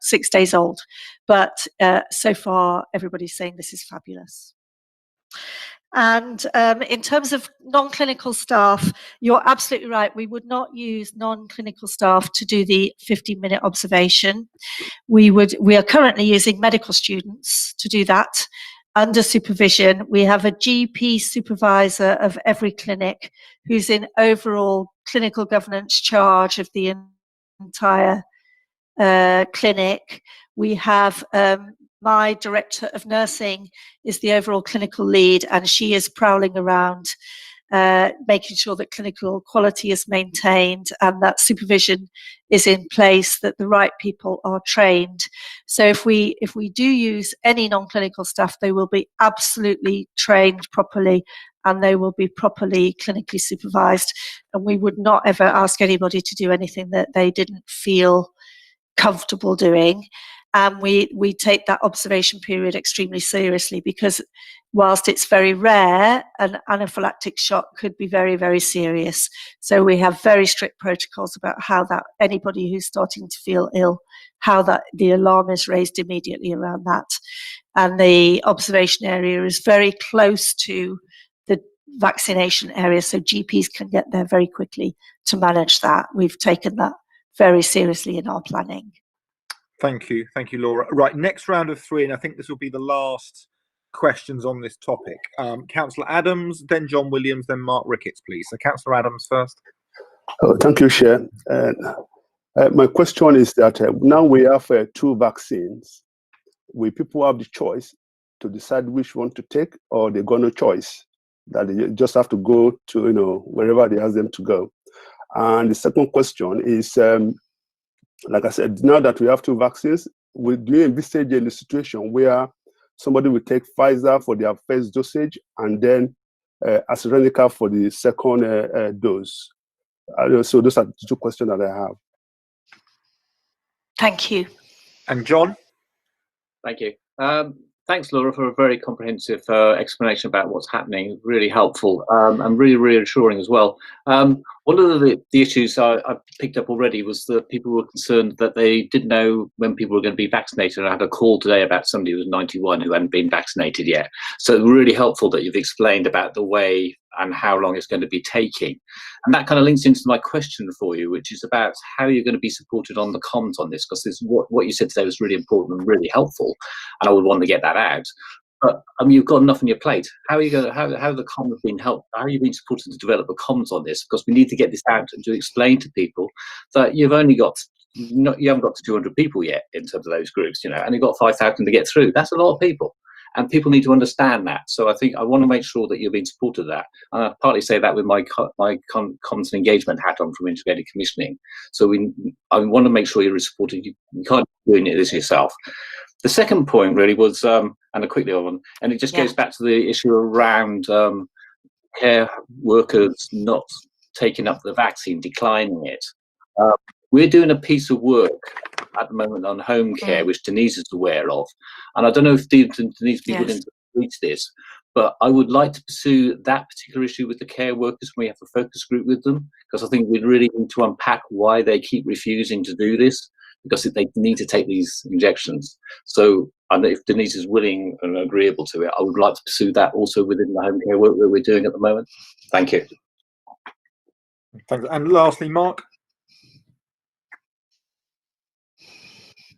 [SPEAKER 4] 6 days old, but so far everybody's saying this is fabulous. And in terms of non-clinical staff, you're absolutely right. We would not use non-clinical staff to do the 15-minute observation. We are currently using medical students to do that under supervision. We have a GP supervisor of every clinic who's in overall clinical governance charge of the entire clinic. We have my director of nursing is the overall clinical lead, and she is prowling around making sure that clinical quality is maintained and that supervision is in place, that the right people are trained. So if we do use any non-clinical staff, they will be absolutely trained properly and they will be properly clinically supervised, and we would not ever ask anybody to do anything that they didn't feel comfortable doing. And we take that observation period extremely seriously, because whilst it's very rare, an anaphylactic shock could be very, very serious. So we have very strict protocols about how that anybody who's starting to feel ill, how that the alarm is raised immediately around that. And the observation area is very close to the vaccination area, so GPs can get there very quickly to manage that. We've taken that very seriously in our planning.
[SPEAKER 1] Thank you, Laura. Right, next round of three, and I think this will be the last questions on this topic. Councillor Adams, then Jon Williams, then Mark Rickets, please. So Councillor Adams first.
[SPEAKER 8] Oh, thank you, Chair. My question is that now we have 2 vaccines. Will people have the choice to decide which one to take, or they got no choice, that they just have to go to wherever they ask them to go? And the second question is, like I said, now that we have 2 vaccines, do you envisage in a situation where somebody will take Pfizer for their first dosage and then AstraZeneca for the second dose? So those are the 2 questions that I have.
[SPEAKER 4] Thank you.
[SPEAKER 1] And Jon?
[SPEAKER 9] Thank you. Thanks, Laura, for a very comprehensive explanation about what's happening. Really helpful and really reassuring as well. One of the issues I picked up already was that people were concerned that they didn't know when people were going to be vaccinated. I had a call today about somebody who was 91 who hadn't been vaccinated yet. So really helpful that you've explained about the way and how long it's going to be taking. And that kind of links into my question for you, which is about how you're going to be supported on the comms on this, because what you said today was really important and really helpful, and I would want to get that out. But I mean, you've got enough on your plate. How are you going? How the comms been helped? How are you being supported to develop the comms on this? Because we need to get this out and to explain to people that you haven't got to 200 people yet in terms of those groups, and you've got 5,000 to get through. That's a lot of people. And people need to understand that. So I think I want to make sure that you're being supported of that. And I partly say that with my comms and engagement hat on from integrated commissioning. So I want to make sure you're supported. You can't do this yourself. The second point really was, and a quickly on, and it just goes back to the issue around care workers not taking up the vaccine, declining it. We're doing a piece of work at the moment on home care, which Denise is aware of. And I don't know if Denise would be willing to reach this, but I would like to pursue that particular issue with the care workers when we have a focus group with them, because I think we really need to unpack why they keep refusing to do this, because they need to take these injections. So if Denise is willing and agreeable to it, I would like to pursue that also within the home care work that we're doing at the moment. Thank you.
[SPEAKER 1] Thanks. And lastly, Mark?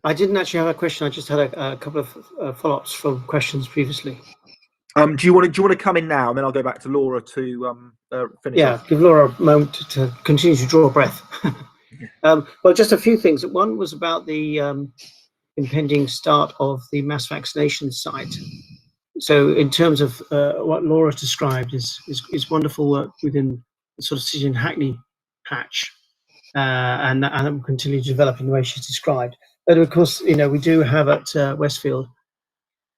[SPEAKER 10] I didn't actually have a question. I just had a couple of follow-ups from questions previously.
[SPEAKER 1] Do you want to come in now, and then I'll go back to Laura to finish?
[SPEAKER 10] Yeah,
[SPEAKER 1] off.
[SPEAKER 10] give Laura a moment to continue to draw a breath. Well, just a few things. One was about the impending start of the mass vaccination site. So, in terms of what Laura described, is wonderful work within the sort of City and Hackney patch, and that will continue to develop in the way she's described. But of course, we do have at Westfield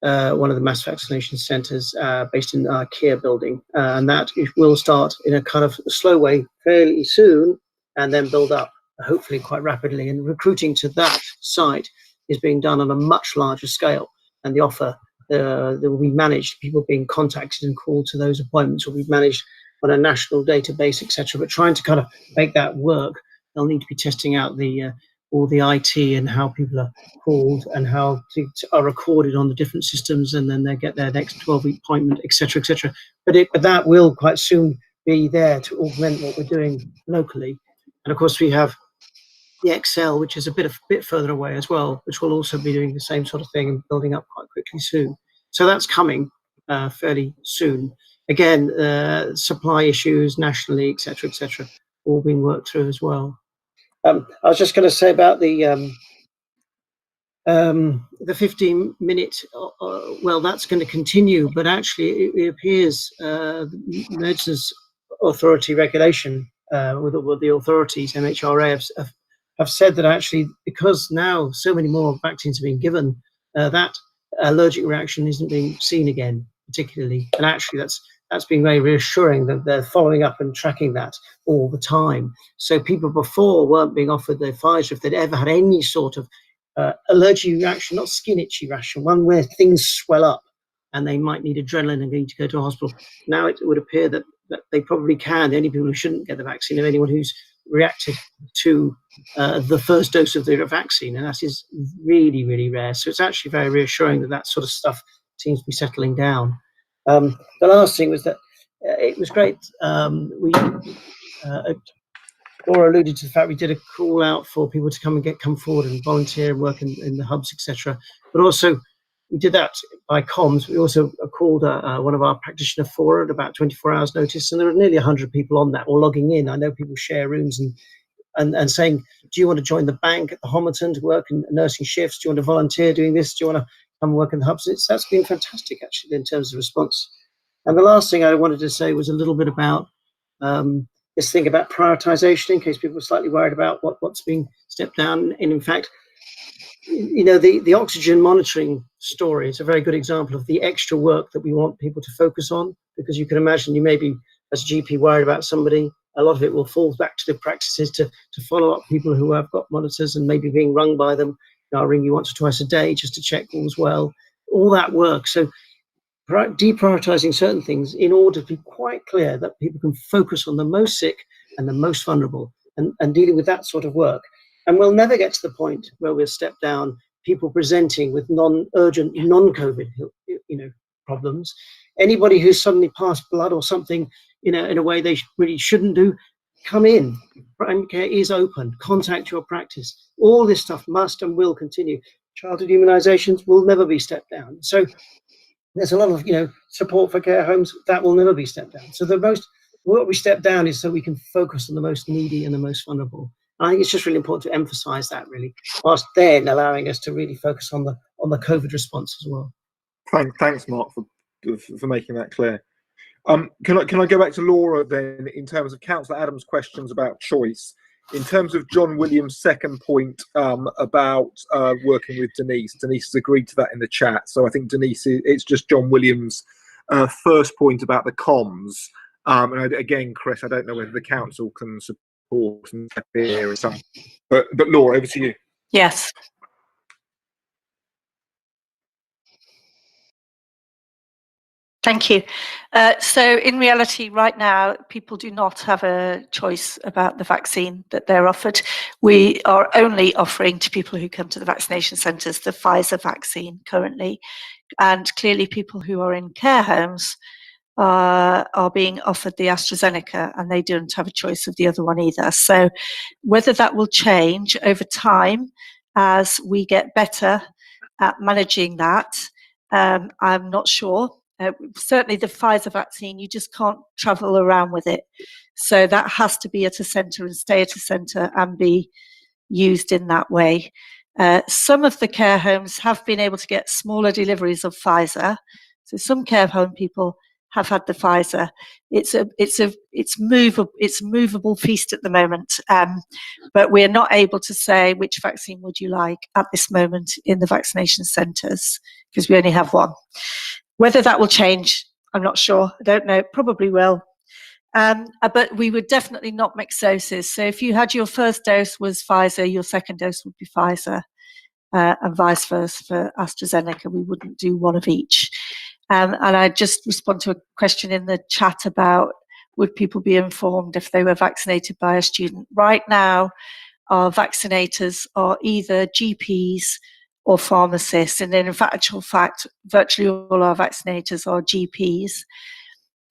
[SPEAKER 10] one of the mass vaccination centres based in our Cllr building, and that will start in a kind of slow way fairly soon, and then build up hopefully quite rapidly. And recruiting to that site is being done on a much larger scale, and the offer that will be managed, people being contacted and called to those appointments will be managed on a national database, etc. But trying to kind of make that work, they'll need to be testing out all the IT and how people are called and how are recorded on the different systems, and then they get their next 12-week appointment, etc., etc. But that will quite soon be there to augment what we're doing locally. And of course, we have the Excel, which is a bit further away as well, which will also be doing the same sort of thing and building up quite quickly soon. So that's coming fairly soon. Again, supply issues nationally, etc., etc., all being worked through as well. I was just going to say about the 15-minute, well, that's going to continue, but actually it appears the Medicines Authority regulation with the authorities, MHRA, have said that actually, because now so many more vaccines are being given, that allergic reaction isn't being seen again, particularly. And actually, that's been very reassuring that they're following up and tracking that all the time. So people before weren't being offered their Pfizer if they'd ever had any sort of allergy reaction, not skin itchy reaction, one where things swell up and they might need adrenaline and need to go to a hospital. Now it would appear that they probably can. The only people who shouldn't get the vaccine are anyone who's reacted to the first dose of the vaccine, and that is really, really rare. So it's actually very reassuring that sort of stuff seems to be settling down. The last thing was that it was great. Laura alluded to the fact we did a call out for people to come forward and volunteer and work in the hubs, etc. But also we did that by comms. We also called one of our practitioner fora at about 24 hours notice, and there were nearly 100 people on that or logging in. I know people share rooms and saying, do you want to join the bank at the Homerton to work in nursing shifts? Do you want to volunteer doing this? Do you want to come work in the hubs? That's been fantastic, actually, in terms of response. And the last thing I wanted to say was a little bit about the is think about prioritization in case people are slightly worried about what's being stepped down. And in fact, you know, the oxygen monitoring story is a very good example of the extra work that we want people to focus on, because you can imagine you may be, as a GP, worried about somebody. A lot of it will fall back to the practices to follow up people who have got monitors and maybe being rung by them. I'll ring you once or twice a day just to check all's well. All that work. So deprioritizing certain things in order to be quite clear that people can focus on the most sick and the most vulnerable, and dealing with that sort of work. And we'll never get to the point where we'll step down people presenting with non-urgent, non-COVID, you know, problems. Anybody who's suddenly passed blood or something, you know, in a way they really shouldn't do, come in. Primary care is open. Contact your practice. All this stuff must and will continue. Childhood immunizations will never be stepped down. So there's a lot of, you know, support for care homes that will never be stepped down. So what we step down is so we can focus on the most needy and the most vulnerable. And I think it's just really important to emphasize that, really, whilst then allowing us to really focus on the COVID response as well.
[SPEAKER 1] Thanks, Mark, for making that clear. Can I go back to Laura then, in terms of Councillor Adams' questions about choice? In terms of Jon Williams' second point about working with Denise has agreed to that in the chat. So I think Denise, it's just Jon Williams' first point about the comms. And again, Chris, I don't know whether the council can support and step here or something. But Laura, over to you.
[SPEAKER 4] Yes. Thank you. So in reality, right now, people do not have a choice about the vaccine that they're offered. We are only offering to people who come to the vaccination centres the Pfizer vaccine currently. And clearly people who are in care homes are being offered the AstraZeneca, and they don't have a choice of the other one either. So whether that will change over time as we get better at managing that, I'm not sure. Certainly the Pfizer vaccine, you just can't travel around with it. So that has to be at a centre and stay at a centre and be used in that way. Some of the care homes have been able to get smaller deliveries of Pfizer. So some care home people have had the Pfizer. It's movable feast at the moment, but we're not able to say which vaccine would you like at this moment in the vaccination centres, because we only have one. Whether that will change, I'm not sure. I don't know. Probably will. But we would definitely not mix doses. So if you had your first dose was Pfizer, your second dose would be Pfizer, and vice versa for AstraZeneca. We wouldn't do one of each. And I just respond to a question in the chat about would people be informed if they were vaccinated by a student. Right now, our vaccinators are either GPs or pharmacists, and in actual fact, virtually all our vaccinators are GPs.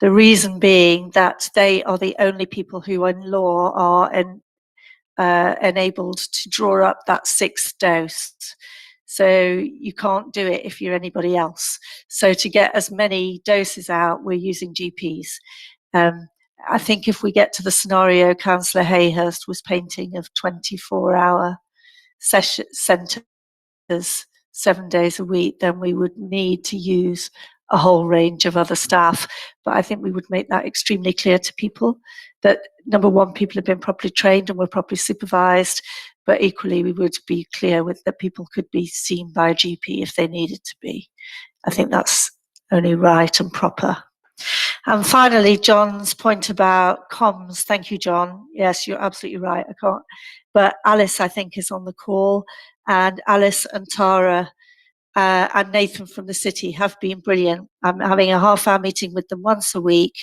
[SPEAKER 4] The reason being that they are the only people who in law are enabled to draw up that 6th dose. So you can't do it if you're anybody else. So to get as many doses out, we're using GPs. I think if we get to the scenario Councillor Hayhurst was painting of 24-hour centres 7 days a week, then we would need to use a whole range of other staff. But I think we would make that extremely clear to people that, number one, people have been properly trained and were properly supervised, but equally we would be clear with that people could be seen by a GP if they needed to be. I think that's only right and proper. And finally, John's point about comms. Thank you, John. Yes, you're absolutely right. I can't. But Alice, I think, is on the call, and Alice and Tara and Nathan from the city have been brilliant. I'm having a half-hour meeting with them once a week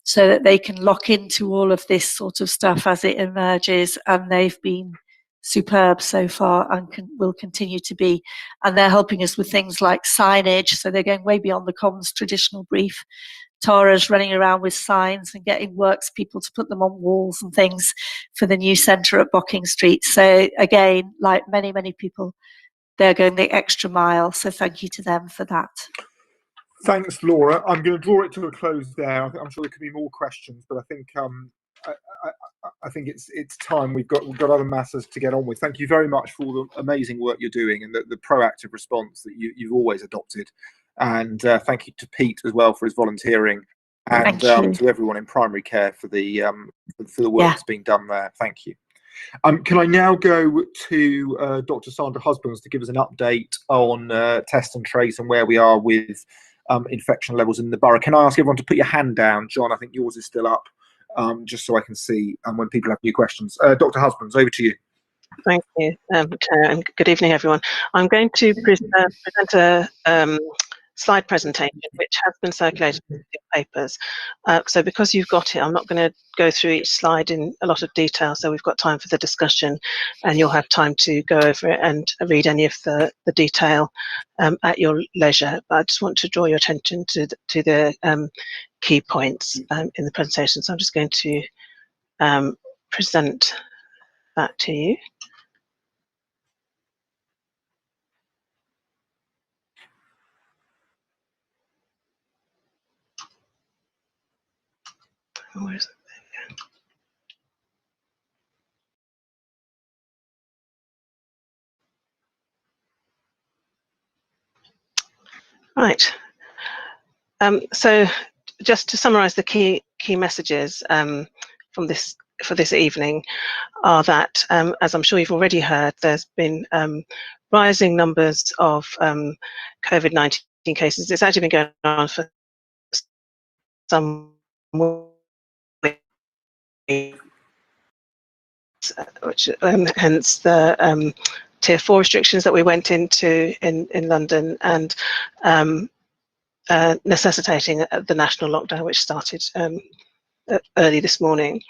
[SPEAKER 4] so that they can lock into all of this sort of stuff as it emerges, and they've been superb so far and will continue to be. And they're helping us with things like signage, so they're going way beyond the comms traditional brief. Tara's running around with signs and getting works people to put them on walls and things for the new centre at Bocking Street. So again, like many, many people, they're going the extra mile. So thank you to them for that.
[SPEAKER 1] Thanks, Laura. I'm going to draw it to a close there. I'm sure there could be more questions, but I think I think it's time. We've got other matters to get on with. Thank you very much for all the amazing work you're doing and the proactive response that you've always adopted. And thank you to Pete as well for his volunteering and to everyone in primary care for the work that's being done there. Thank you. Can I now go to Dr. Sandra Husbands to give us an update on test and trace and where we are with infection levels in the borough? Can I ask everyone to put your hand down? John, I think yours is still up, just so I can see when people have new questions. Dr. Husbands, over to you.
[SPEAKER 11] Thank you, Chair, and good evening, everyone. I'm going to present a slide presentation which has been circulated in your papers. So because you've got it, I'm not going to go through each slide in a lot of detail, so we've got time for the discussion and you'll have time to go over it and read any of the detail at your leisure. But I just want to draw your attention to the key points in the presentation. So I'm just going to present that to you. Where is it? Right. So just to summarise the key messages for this evening are that, as I'm sure you've already heard, there's been rising numbers of COVID-19 cases. It's actually been going on for some weeks, which hence the Tier 4 restrictions that we went into in London, and necessitating the national lockdown, which started early this morning.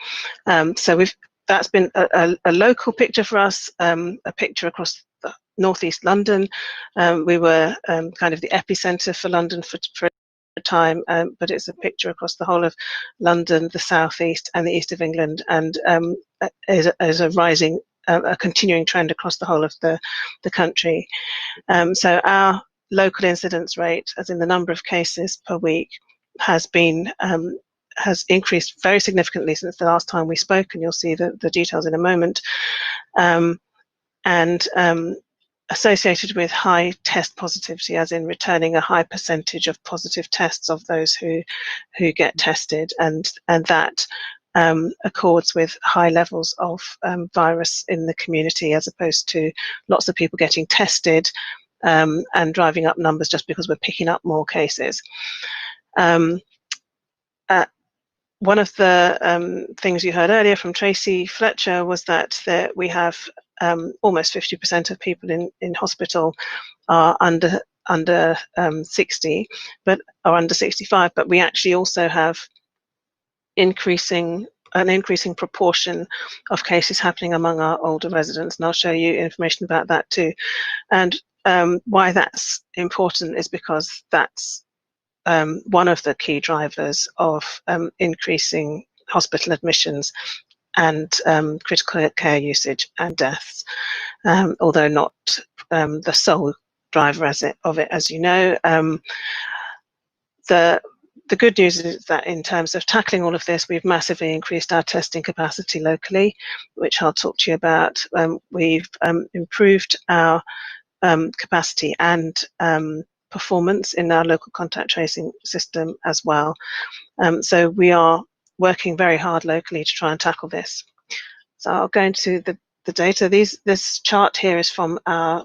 [SPEAKER 11] So that's been a local picture for us, a picture across the northeast London. We were kind of the epicentre for London for a time, but it's a picture across the whole of London, the southeast and the east of England, and is a rising, a continuing trend across the whole of the country. So our local incidence rate, as in the number of cases per week, has increased very significantly since the last time we spoke, and you'll see the details in a moment. And associated with high test positivity, as in returning a high percentage of positive tests of those who get tested, and that accords with high levels of virus in the community, as opposed to lots of people getting tested and driving up numbers just because we're picking up more cases. One of the things you heard earlier from Tracey Fletcher was that we have almost 50% of people in hospital are under 60, but are under 65. But we actually also have an increasing proportion of cases happening among our older residents, and I'll show you information about that too. And why that's important is because that's one of the key drivers of increasing hospital admissions and critical care usage and deaths, although not the sole driver of it, as you know. The good news is that in terms of tackling all of this, we've massively increased our testing capacity locally, which I'll talk to you about. We've improved our capacity and performance in our local contact tracing system as well. So we are working very hard locally to try and tackle this. So I'll go into the data. This chart here is from our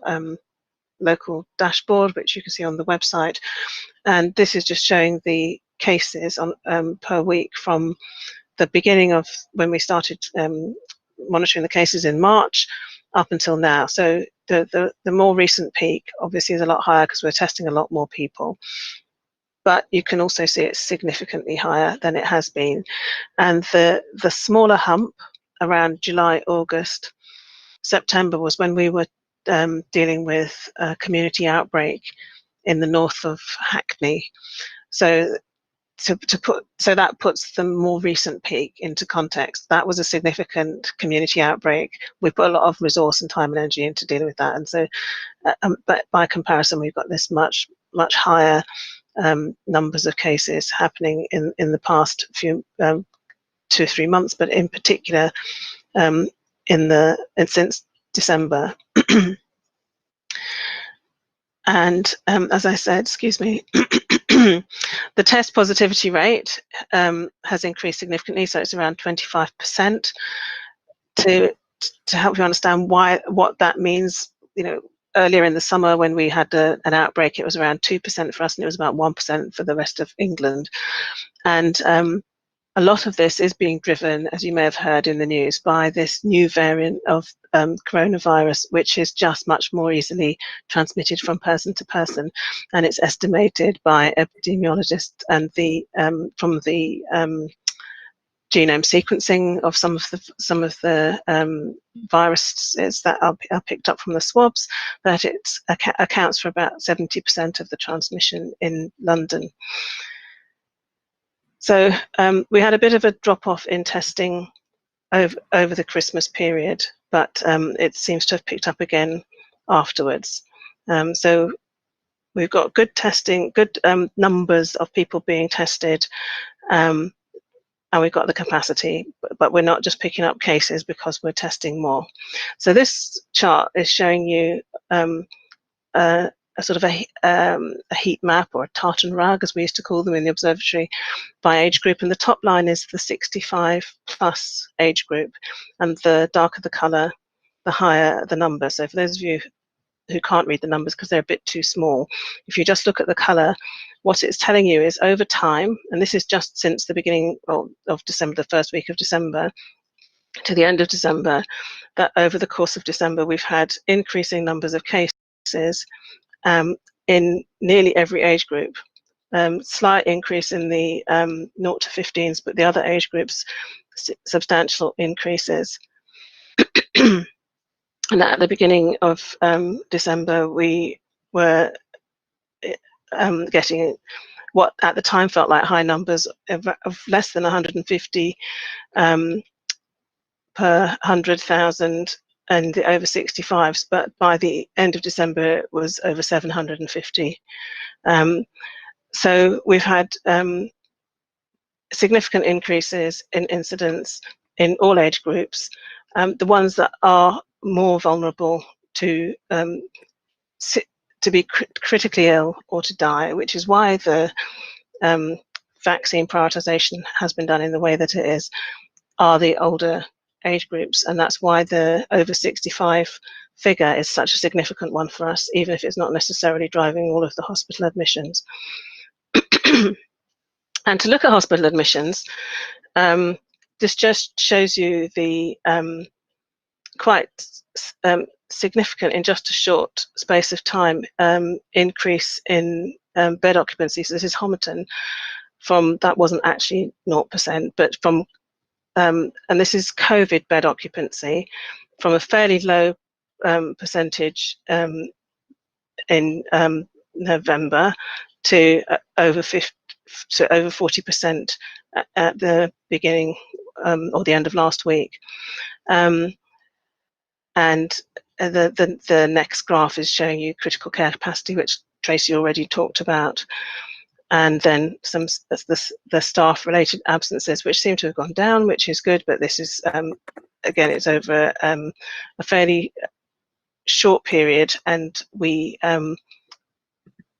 [SPEAKER 11] local dashboard, which you can see on the website. And this is just showing the cases on per week from the beginning of when we started monitoring the cases in March up until now. So the more recent peak obviously is a lot higher because we're testing a lot more people, but you can also see it's significantly higher than it has been. And the smaller hump around July, August, September was when we were dealing with a community outbreak in the north of Hackney. So that puts the more recent peak into context. That was a significant community outbreak. We put a lot of resource and time and energy into dealing with that, and so but by comparison we've got this much higher numbers of cases happening in the past few 2 or 3 months, but in particular since December. And as I said, excuse me, The test positivity rate has increased significantly, so it's around 25%. To help you understand what that means, earlier in the summer when we had an outbreak, it was around 2% for us, and it was about 1% for the rest of England. And a lot of this is being driven, as you may have heard in the news, by this new variant of coronavirus, which is just much more easily transmitted from person to person. And it's estimated by epidemiologists and from the genome sequencing of some of the viruses that are picked up from the swabs, that it accounts for about 70% of the transmission in London. So we had a bit of a drop-off in testing over the Christmas period, but it seems to have picked up again afterwards. So we've got good testing, good numbers of people being tested, and we've got the capacity, but we're not just picking up cases because we're testing more. So this chart is showing you a sort of a heat map, or a tartan rug, as we used to call them in the observatory, by age group. And the top line is the 65 plus age group, and the darker the colour, the higher the number. So for those of you who can't read the numbers because they're a bit too small, if you just look at the colour, what it's telling you is over time, and this is just since the beginning of December, the first week of December to the end of December, that over the course of December we've had increasing numbers of cases in nearly every age group. Slight increase in the 0 to 15s, but the other age groups, substantial increases. And at the beginning of December, we were getting what at the time felt like high numbers of less than 150 per 100,000 and the over 65s, but by the end of December it was over 750. So we've had significant increases in incidence in all age groups. The ones that are more vulnerable to be critically ill or to die, which is why the vaccine prioritisation has been done in the way that it is, are the older age groups, and that's why the over 65 figure is such a significant one for us, even if it's not necessarily driving all of the hospital admissions. And to look at hospital admissions, this just shows you the quite significant, in just a short space of time, increase in bed occupancy. So this is Homerton, that wasn't actually 0%, but from and this is COVID bed occupancy, from a fairly low percentage in November to over 40% at the beginning or the end of last week. And the next graph is showing you critical care capacity, which Tracey already talked about. And then the staff-related absences, which seem to have gone down, which is good, but this is, again, it's over a fairly short period, and we'd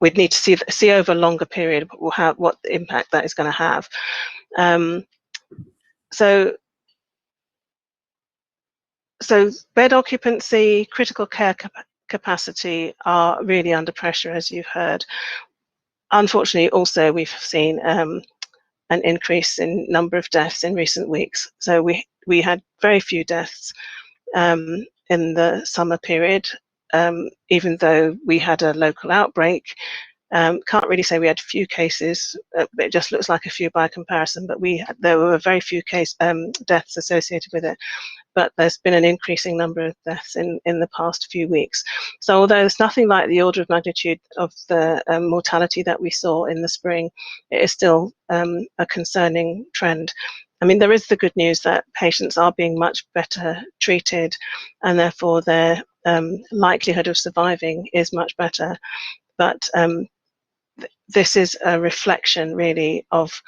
[SPEAKER 11] need to see over a longer period what impact that is going to have. So bed occupancy, critical care capacity are really under pressure, as you've heard. Unfortunately, also we've seen an increase in number of deaths in recent weeks. So we had very few deaths in the summer period, even though we had a local outbreak. Can't really say we had few cases, but it just looks like a few by comparison. But there were very few deaths associated with it. But there's been an increasing number of deaths in the past few weeks. So although it's nothing like the order of magnitude of the mortality that we saw in the spring, it is still a concerning trend. I mean, there is the good news that patients are being much better treated, and therefore their likelihood of surviving is much better. But this is a reflection, really, of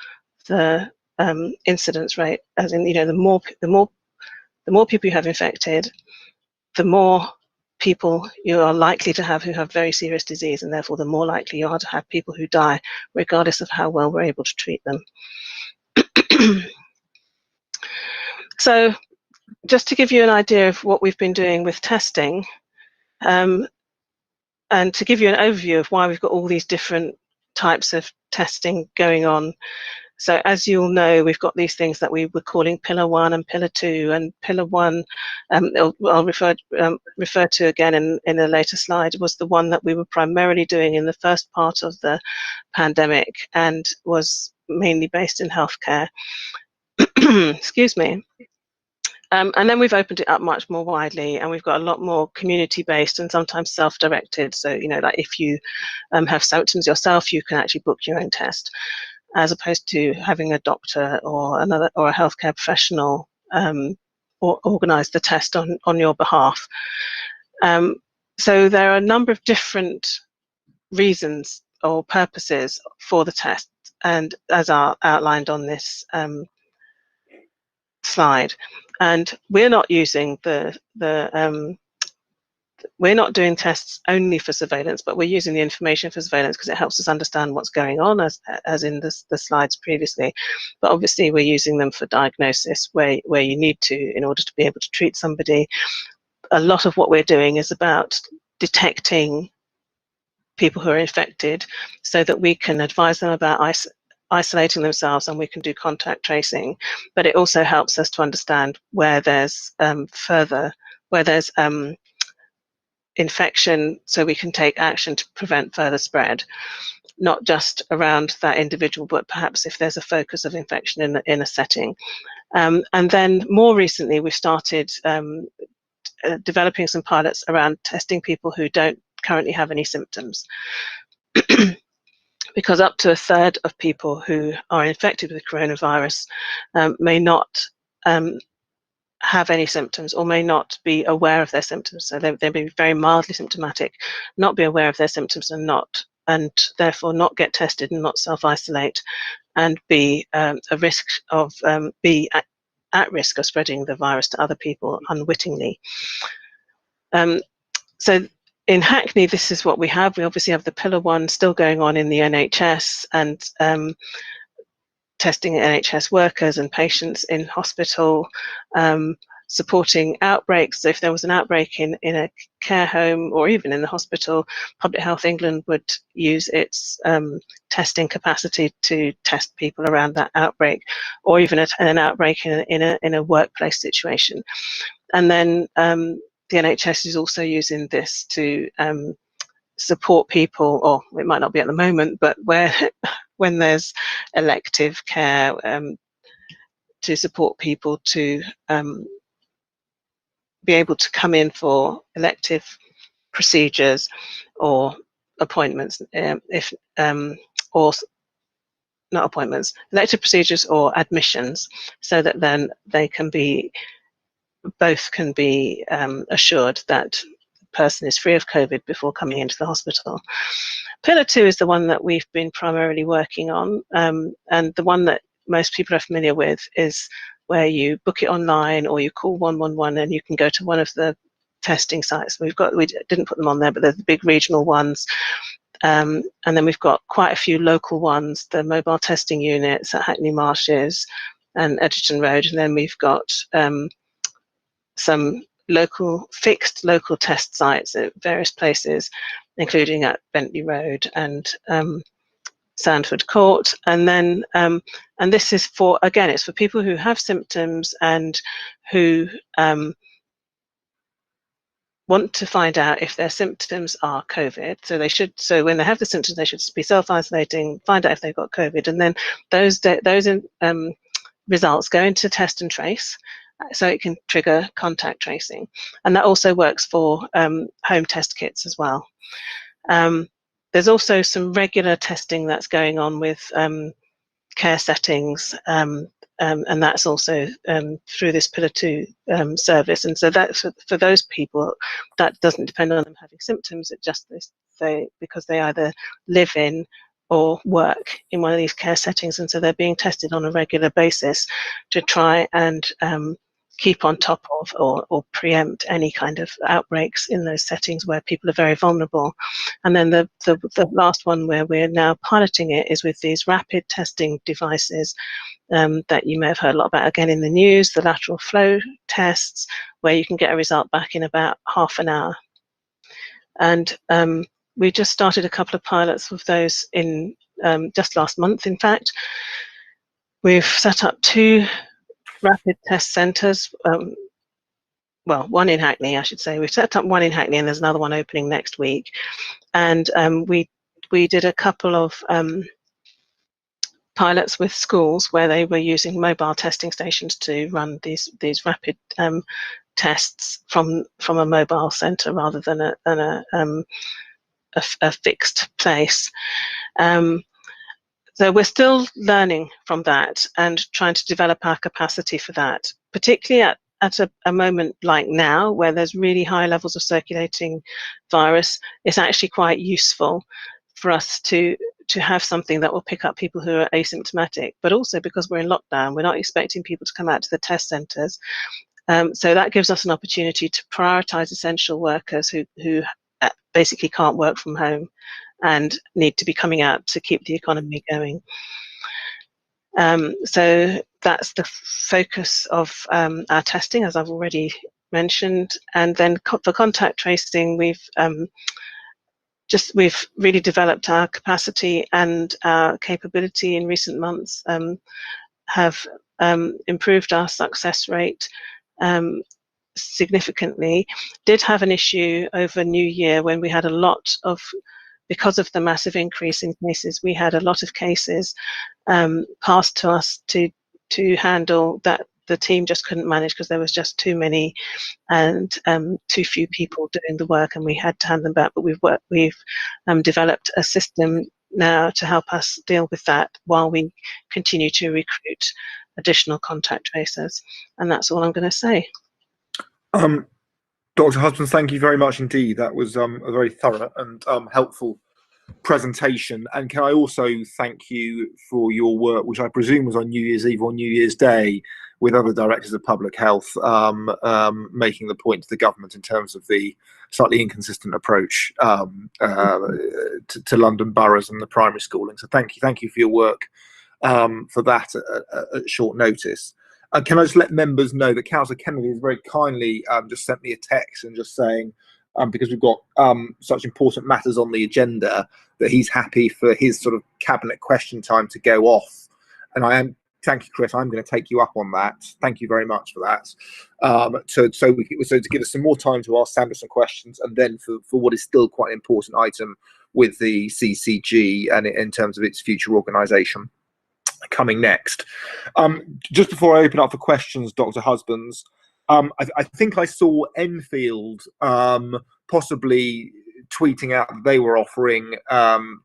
[SPEAKER 11] the incidence rate, as in, the more people you have infected, the more people you are likely to have who have very serious disease, and therefore the more likely you are to have people who die, regardless of how well we're able to treat them. So just to give you an idea of what we've been doing with testing, and to give you an overview of why we've got all these different types of testing going on. So as you all know, we've got these things that we were calling Pillar 1 and Pillar 2, and Pillar 1, I'll refer to again in a later slide, was the one that we were primarily doing in the first part of the pandemic and was mainly based in healthcare. Excuse me. And then we've opened it up much more widely, and we've got a lot more community-based and sometimes self-directed. So, you know, like if you have symptoms yourself, you can actually book your own test, as opposed to having a doctor or a healthcare professional or organise the test on your behalf. So there are a number of different reasons or purposes for the test, and as are outlined on this slide. And we're not using we're not doing tests only for surveillance, but we're using the information for surveillance because it helps us understand what's going on, as in the slides previously. But obviously we're using them for diagnosis where you need to in order to be able to treat somebody. A lot of what we're doing is about detecting people who are infected so that we can advise them about isolating themselves, and we can do contact tracing. But it also helps us to understand where there's infection, so we can take action to prevent further spread, not just around that individual, but perhaps if there's a focus of infection in a setting. And then more recently, we've started developing some pilots around testing people who don't currently have any symptoms. Because up to a third of people who are infected with coronavirus may not have any symptoms or may not be aware of their symptoms. So they may be very mildly symptomatic, not be aware of their symptoms and therefore not get tested and not self-isolate, and be at risk of spreading the virus to other people unwittingly. So in Hackney, this is what we have. We obviously have the Pillar 1 still going on in the NHS, and testing NHS workers and patients in hospital, supporting outbreaks. So if there was an outbreak in a care home or even in the hospital, Public Health England would use its testing capacity to test people around that outbreak, or even an outbreak in a workplace situation. And then the NHS is also using this to support people, or it might not be at the moment, but when there's elective care, to support people to be able to come in for elective procedures or appointments, or not appointments, elective procedures or admissions, so that then they can be assured that the person is free of COVID before coming into the hospital. Pillar 2 is the one that we've been primarily working on, and the one that most people are familiar with is where you book it online or you call 111 and you can go to one of the testing sites. We didn't put them on there, but they're the big regional ones. And then we've got quite a few local ones, the mobile testing units at Hackney Marshes and Edgerton Road. And then we've got some fixed local test sites at various places, including at Bentley Road and Sandford Court. And then and this is for, again, it's for people who have symptoms and who want to find out if their symptoms are COVID. So when they have the symptoms, they should be self-isolating, find out if they've got COVID, and then those results go into test and trace, so it can trigger contact tracing. And that also works for home test kits as well. There's also some regular testing that's going on with care settings, and that's also through this Pillar 2 service. And so that's for those people, that doesn't depend on them having symptoms. It just because they either live in or work in one of these care settings, and so they're being tested on a regular basis to try and keep on top of or preempt any kind of outbreaks in those settings where people are very vulnerable. And then the last one where we're now piloting it is with these rapid testing devices that you may have heard a lot about again in the news, the lateral flow tests, where you can get a result back in about half an hour. And we just started a couple of pilots with those in just last month, in fact. We've set up 2 rapid test centres, well, one in Hackney, I should say. We've set up one in Hackney and there's another one opening next week. And we did a couple of pilots with schools where they were using mobile testing stations to run these rapid tests from a mobile centre rather than a fixed place. So we're still learning from that and trying to develop our capacity for that, particularly at a moment like now where there's really high levels of circulating virus. It's actually quite useful for us to have something that will pick up people who are asymptomatic, but also because we're in lockdown, we're not expecting people to come out to the test centres. So that gives us an opportunity to prioritise essential workers who basically can't work from home and need to be coming out to keep the economy going. So that's the focus of our testing, as I've already mentioned. And then for contact tracing, we've really developed our capacity and our capability in recent months, have improved our success rate significantly. Did have an issue over New Year when we had a lot of, because of the massive increase in cases, we had a lot of cases passed to us to handle that the team just couldn't manage because there was just too many and too few people doing the work, and we had to hand them back. But we've developed a system now to help us deal with that while we continue to recruit additional contact tracers. And that's all I'm going to say.
[SPEAKER 1] Dr. Husbands, thank you very much indeed. That was a very thorough and helpful presentation. And can I also thank you for your work, which I presume was on New Year's Eve or New Year's Day, with other directors of public health, making the point to the government in terms of the slightly inconsistent approach to London boroughs and the primary schooling. So thank you for your work for that at short notice. Can I just let members know that Cllr Kennedy has very kindly just sent me a text and just saying, because we've got such important matters on the agenda, that he's happy for his sort of cabinet question time to go off. And thank you, Chris, I'm going to take you up on that. Thank you very much for that. So to give us some more time to ask Sandra some questions, and then for what is still quite an important item with the CCG and in terms of its future organisation coming next. Just before I open up for questions, Dr. Husbands, I think I saw Enfield possibly tweeting out that they were offering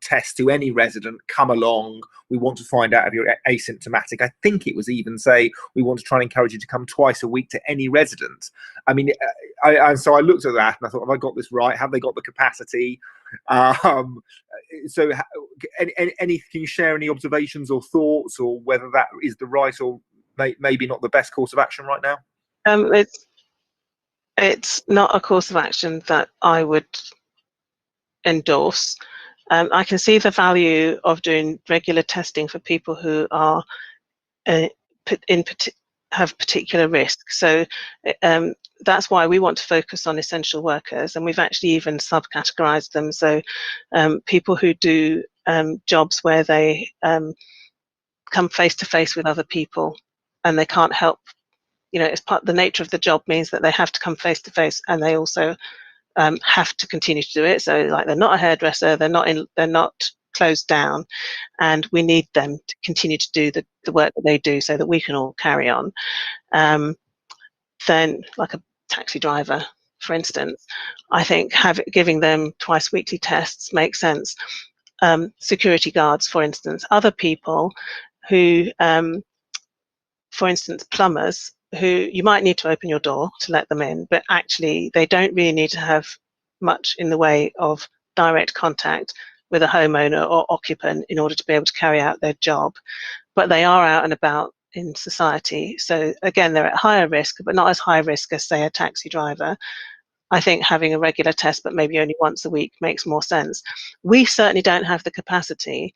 [SPEAKER 1] tests to any resident. Come along, we want to find out if you're asymptomatic. I think it was even say we want to try and encourage you to come twice a week to any resident. I mean, so I looked at that and I thought, have I got this right? Have they got the capacity? So can you share any observations or thoughts, or whether that is the right or maybe not the best course of action right now?
[SPEAKER 11] It's not a course of action that I would endorse. I can see the value of doing regular testing for people who are have particular risk. So that's why we want to focus on essential workers, and we've actually even subcategorized them. So people who do jobs where they come face to face with other people and they can't help, you know, it's the nature of the job means that they have to come face to face, and they also have to continue to do it. So like, they're not a hairdresser, they're not closed down, and we need them to continue to do the work that they do so that we can all carry on. Then like a taxi driver, for instance, I think giving them twice weekly tests makes sense. Security guards, for instance, other people who, for instance, plumbers, who you might need to open your door to let them in, but actually they don't really need to have much in the way of direct contact with a homeowner or occupant in order to be able to carry out their job. But they are out and about in society. So again, they're at higher risk, but not as high risk as, say, a taxi driver. I think having a regular test, but maybe only once a week, makes more sense. We certainly don't have the capacity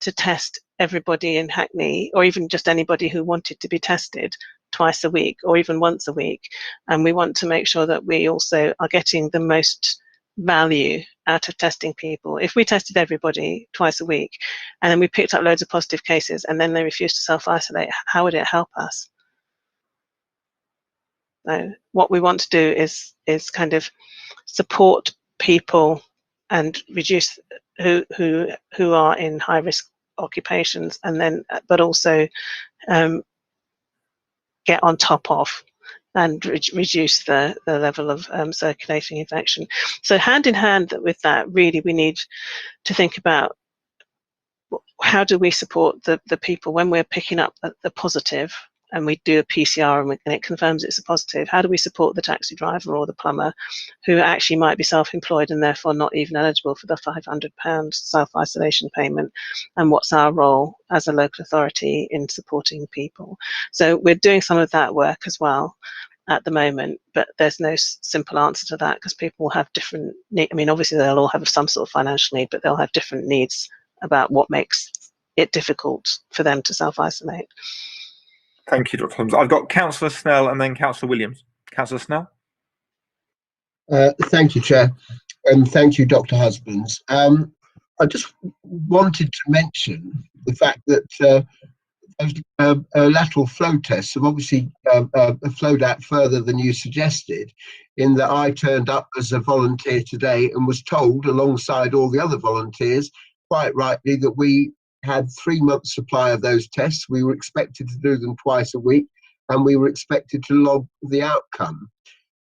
[SPEAKER 11] to test everybody in Hackney, or even just anybody who wanted to be tested twice a week or even once a week. And we want to make sure that we also are getting the most value out of testing people. If we tested everybody twice a week and then we picked up loads of positive cases and then they refused to self-isolate, how would it help us? So what we want to do is kind of support people and reduce who are in high risk occupations, and then but also get on top of and reduce the level of circulating infection. So hand in hand with that, really we need to think about how do we support the people when we're picking up the positive and we do a PCR and it confirms it's a positive. How do we support the taxi driver or the plumber who actually might be self-employed and therefore not even eligible for the £500 self-isolation payment? And what's our role as a local authority in supporting people? So we're doing some of that work as well at the moment, but there's no simple answer to that because people will have different needs. I mean, obviously they'll all have some sort of financial need, but they'll have different needs about what makes it difficult for them to self-isolate.
[SPEAKER 1] Thank you, Dr. Holmes. I've got Councillor Snell and then Councillor Williams. Councillor Snell.
[SPEAKER 6] Thank you, Chair, and thank you, Dr. Husbands. I just wanted to mention the fact that those lateral flow tests have obviously flowed out further than you suggested, in that I turned up as a volunteer today and was told, alongside all the other volunteers, quite rightly, that we had 3 months supply of those tests. We were expected to do them twice a week and we were expected to log the outcome.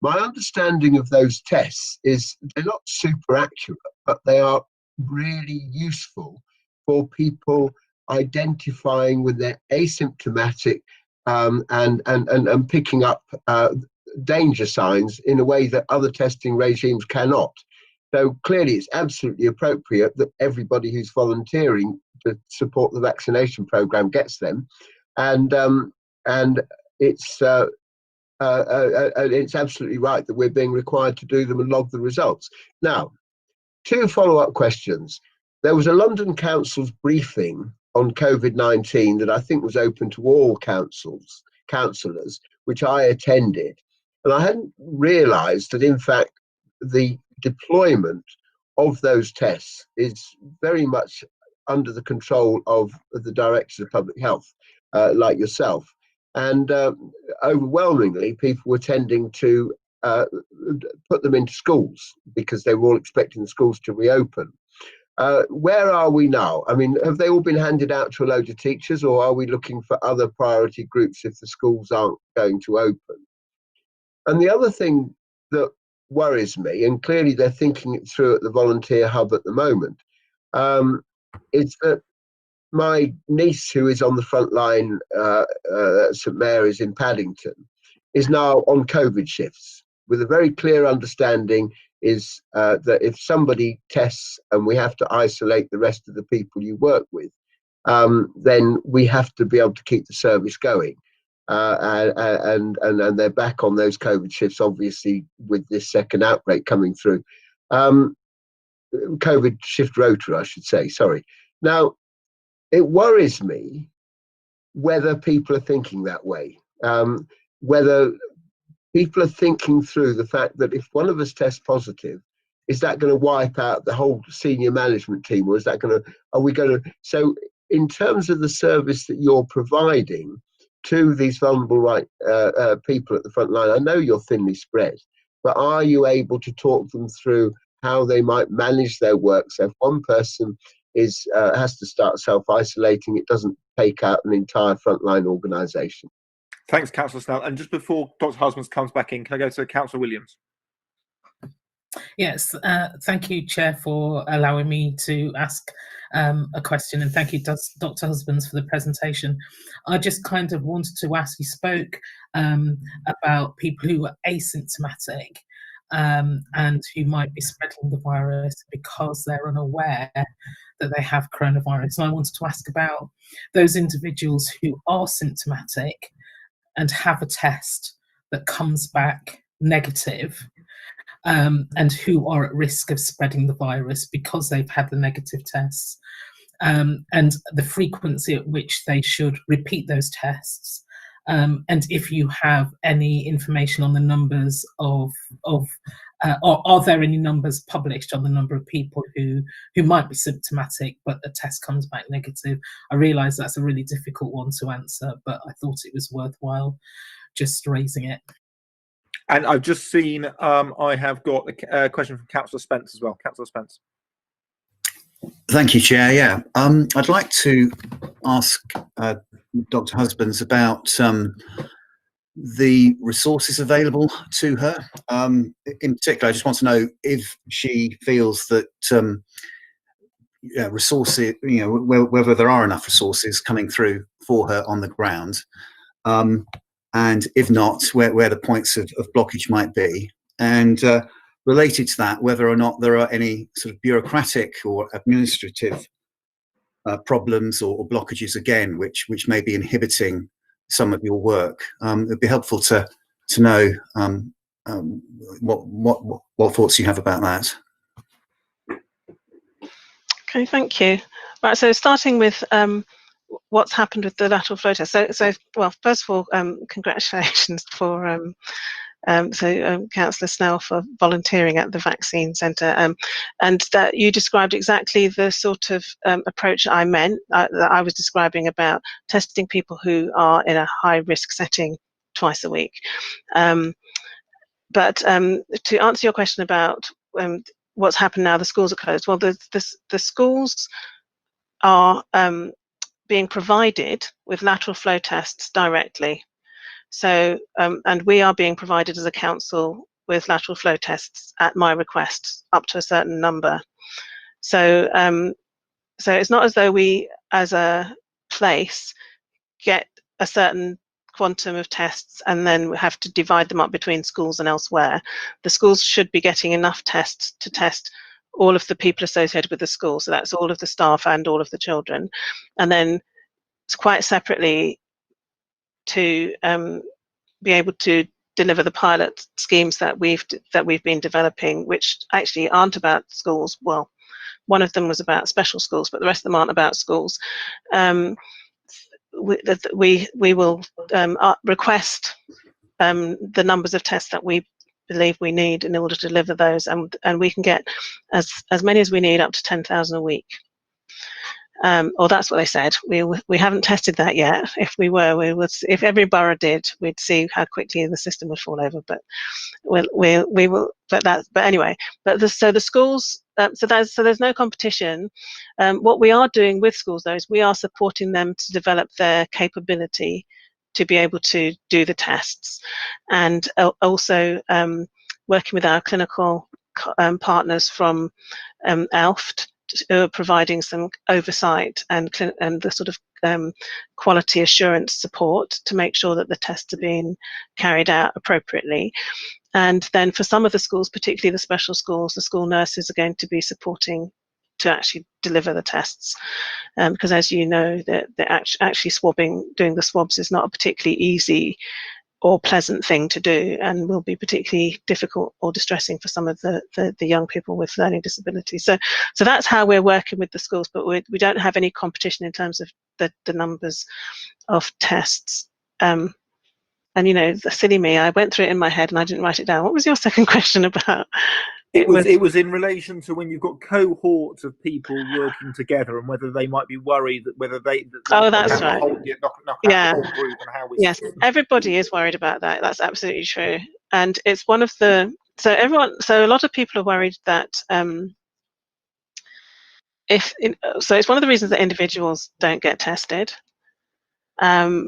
[SPEAKER 6] My understanding of those tests is they're not super accurate, but they are really useful for people identifying when they're asymptomatic and picking up danger signs in a way that other testing regimes cannot. So clearly it's absolutely appropriate that everybody who's volunteering to support the vaccination programme gets them, and it's absolutely right that we're being required to do them and log the results. Now, 2 follow-up questions. There was a London Council's briefing on COVID-19 that I think was open to all councillors, which I attended, and I hadn't realised that in fact the deployment of those tests is very much under the control of the Directors of Public Health, like yourself. And overwhelmingly, people were tending to put them into schools because they were all expecting the schools to reopen. Where are we now? I mean, have they all been handed out to a load of teachers, or are we looking for other priority groups if the schools aren't going to open? And the other thing that worries me, and clearly they're thinking it through at the volunteer hub at the moment, is that my niece, who is on the front line at St Mary's in Paddington, is now on COVID shifts with a very clear understanding is that if somebody tests and we have to isolate the rest of the people you work with, then we have to be able to keep the service going. And they're back on those COVID shifts, obviously, with this second outbreak coming through. COVID shift rota, I should say, sorry. Now, it worries me whether people are thinking that way, whether people are thinking through the fact that if one of us tests positive, is that going to wipe out the whole senior management team, or is that going to, are we going to, so in terms of the service that you're providing to these vulnerable people at the front line, I know you're thinly spread, but are you able to talk them through how they might manage their work? So if one person has to start self-isolating, it doesn't take out an entire frontline organisation.
[SPEAKER 1] Thanks, Councillor Snell. And just before Dr. Husbands comes back in, can I go to Councillor Williams?
[SPEAKER 12] Yes, thank you, Chair, for allowing me to ask a question, and thank you, Dr. Husbands, for the presentation. I just kind of wanted to ask, you spoke about people who are asymptomatic and who might be spreading the virus because they're unaware. that they have coronavirus. And I wanted to ask about those individuals who are symptomatic and have a test that comes back negative, and who are at risk of spreading the virus because they've had the negative tests, and the frequency at which they should repeat those tests, and if you have any information on the numbers of or are there any numbers published on the number of people who might be symptomatic but the test comes back negative? I realise that's a really difficult one to answer, but I thought it was worthwhile just raising it.
[SPEAKER 1] And I've just seen, I have got a question from Cllr Spence as well. Cllr Spence.
[SPEAKER 13] Thank you, Chair. Yeah, I'd like to ask Dr. Husbands about the resources available to her. In particular, I just want to know if she feels that resources, whether there are enough resources coming through for her on the ground. And if not, where the points of blockage might be. And related to that, whether or not there are any sort of bureaucratic or administrative problems or blockages, again, which may be inhibiting some of your work. It'd be helpful to know what thoughts you have about that.
[SPEAKER 11] Okay, thank you. Right, so starting with what's happened with the lateral flow test. So well, first of all, congratulations for Councillor Snell for volunteering at the vaccine centre, and that you described exactly the sort of approach I meant, that I was describing about testing people who are in a high risk setting twice a week. But to answer your question about what's happened now the schools are closed, well, the schools are being provided with lateral flow tests directly. So, and we are being provided as a council with lateral flow tests at my request, up to a certain number. So, so it's not as though we, as a place, get a certain quantum of tests and then we have to divide them up between schools and elsewhere. The schools should be getting enough tests to test all of the people associated with the school. So that's all of the staff and all of the children. And then it's quite separately to be able to deliver the pilot schemes that we've been developing, which actually aren't about schools. Well, one of them was about special schools, but the rest of them aren't about schools. We will request the numbers of tests that we believe we need in order to deliver those, and we can get as many as we need, up to 10,000 a week. Or that's what they said. We haven't tested that yet. If we were, we would. If every borough did, we'd see how quickly the system would fall over. But we will. But anyway. So the schools. So there's no competition. What we are doing with schools, though, is we are supporting them to develop their capability to be able to do the tests, and also working with our clinical partners from Elft, providing some oversight and the sort of quality assurance support to make sure that the tests are being carried out appropriately. And then for some of the schools, particularly the special schools, the school nurses are going to be supporting to actually deliver the tests, because as you know, that actually doing the swabs is not a particularly easy or pleasant thing to do, and will be particularly difficult or distressing for some of the young people with learning disabilities. So that's how we're working with the schools, but we don't have any competition in terms of the numbers of tests. And silly me, I went through it in my head and I didn't write it down. What was your second question about?
[SPEAKER 1] It was in relation to when you've got cohorts of people working together and whether they might be worried that whether they
[SPEAKER 11] that's right.
[SPEAKER 1] knock out the whole group and how we.
[SPEAKER 11] Yes, everybody is worried about that. That's absolutely true, and it's one of the so a lot of people are worried that so it's one of the reasons that individuals don't get tested, and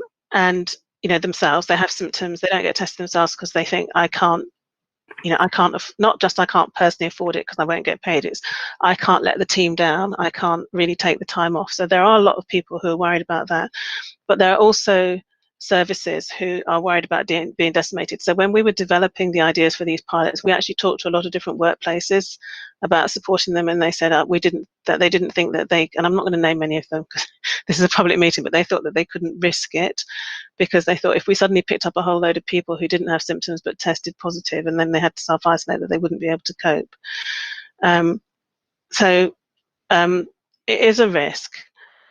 [SPEAKER 11] themselves, they have symptoms, they don't get tested themselves because they think I can't personally afford it because I won't get paid. It's I can't let the team down. I can't really take the time off. So there are a lot of people who are worried about that. But there are also services who are worried about being decimated. So when we were developing the ideas for these pilots, we actually talked to a lot of different workplaces about supporting them, and they said we didn't that they didn't think that they, and I'm not going to name any of them because this is a public meeting, but they thought that they couldn't risk it because they thought if we suddenly picked up a whole load of people who didn't have symptoms but tested positive and then they had to self-isolate, that they wouldn't be able to cope. So it is a risk.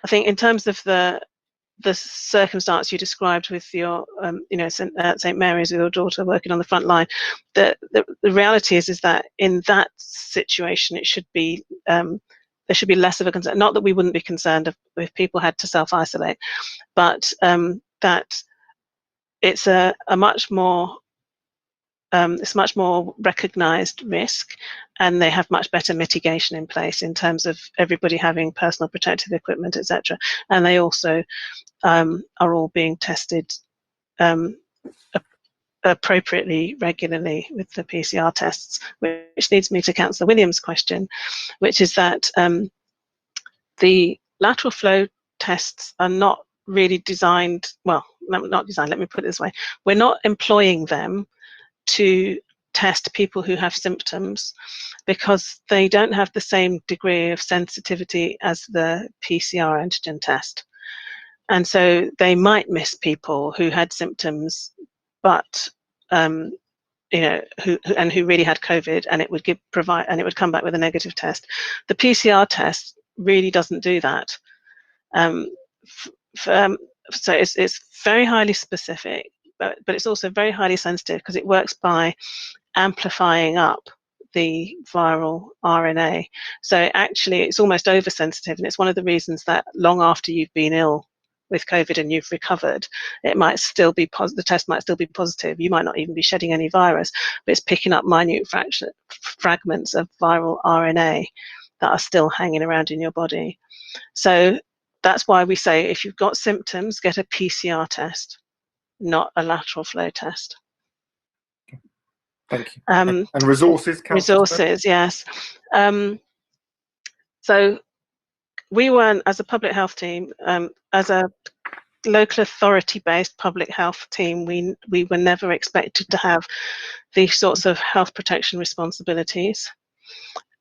[SPEAKER 11] I think in terms of the circumstance you described with your, St Mary's with your daughter working on the front line, the reality is that in that situation it should be there should be less of a concern. Not that we wouldn't be concerned if people had to self-isolate, but that it's a much more recognised risk, and they have much better mitigation in place in terms of everybody having personal protective equipment, etc. And they also are all being tested appropriately regularly with the PCR tests, which leads me to Cllr Williams' question, which is that the lateral flow tests are not really designed, well, not designed, let me put it this way, we're not employing them to test people who have symptoms because they don't have the same degree of sensitivity as the PCR antigen test. And so they might miss people who had symptoms, but who really had COVID, and it would come back with a negative test. The PCR test really doesn't do that. So it's very highly specific, but it's also very highly sensitive because it works by amplifying up the viral RNA. So actually, it's almost oversensitive, and it's one of the reasons that long after you've been ill with COVID and you've recovered, it might still be the test might still be positive. You might not even be shedding any virus, but it's picking up minute fragments of viral RNA that are still hanging around in your body. So that's why we say if you've got symptoms, get a PCR test, not a lateral flow test.
[SPEAKER 1] Thank you. And resources?
[SPEAKER 11] Resources, yes. So we weren't, as a public health team, as a local authority-based public health team, we were never expected to have these sorts of health protection responsibilities.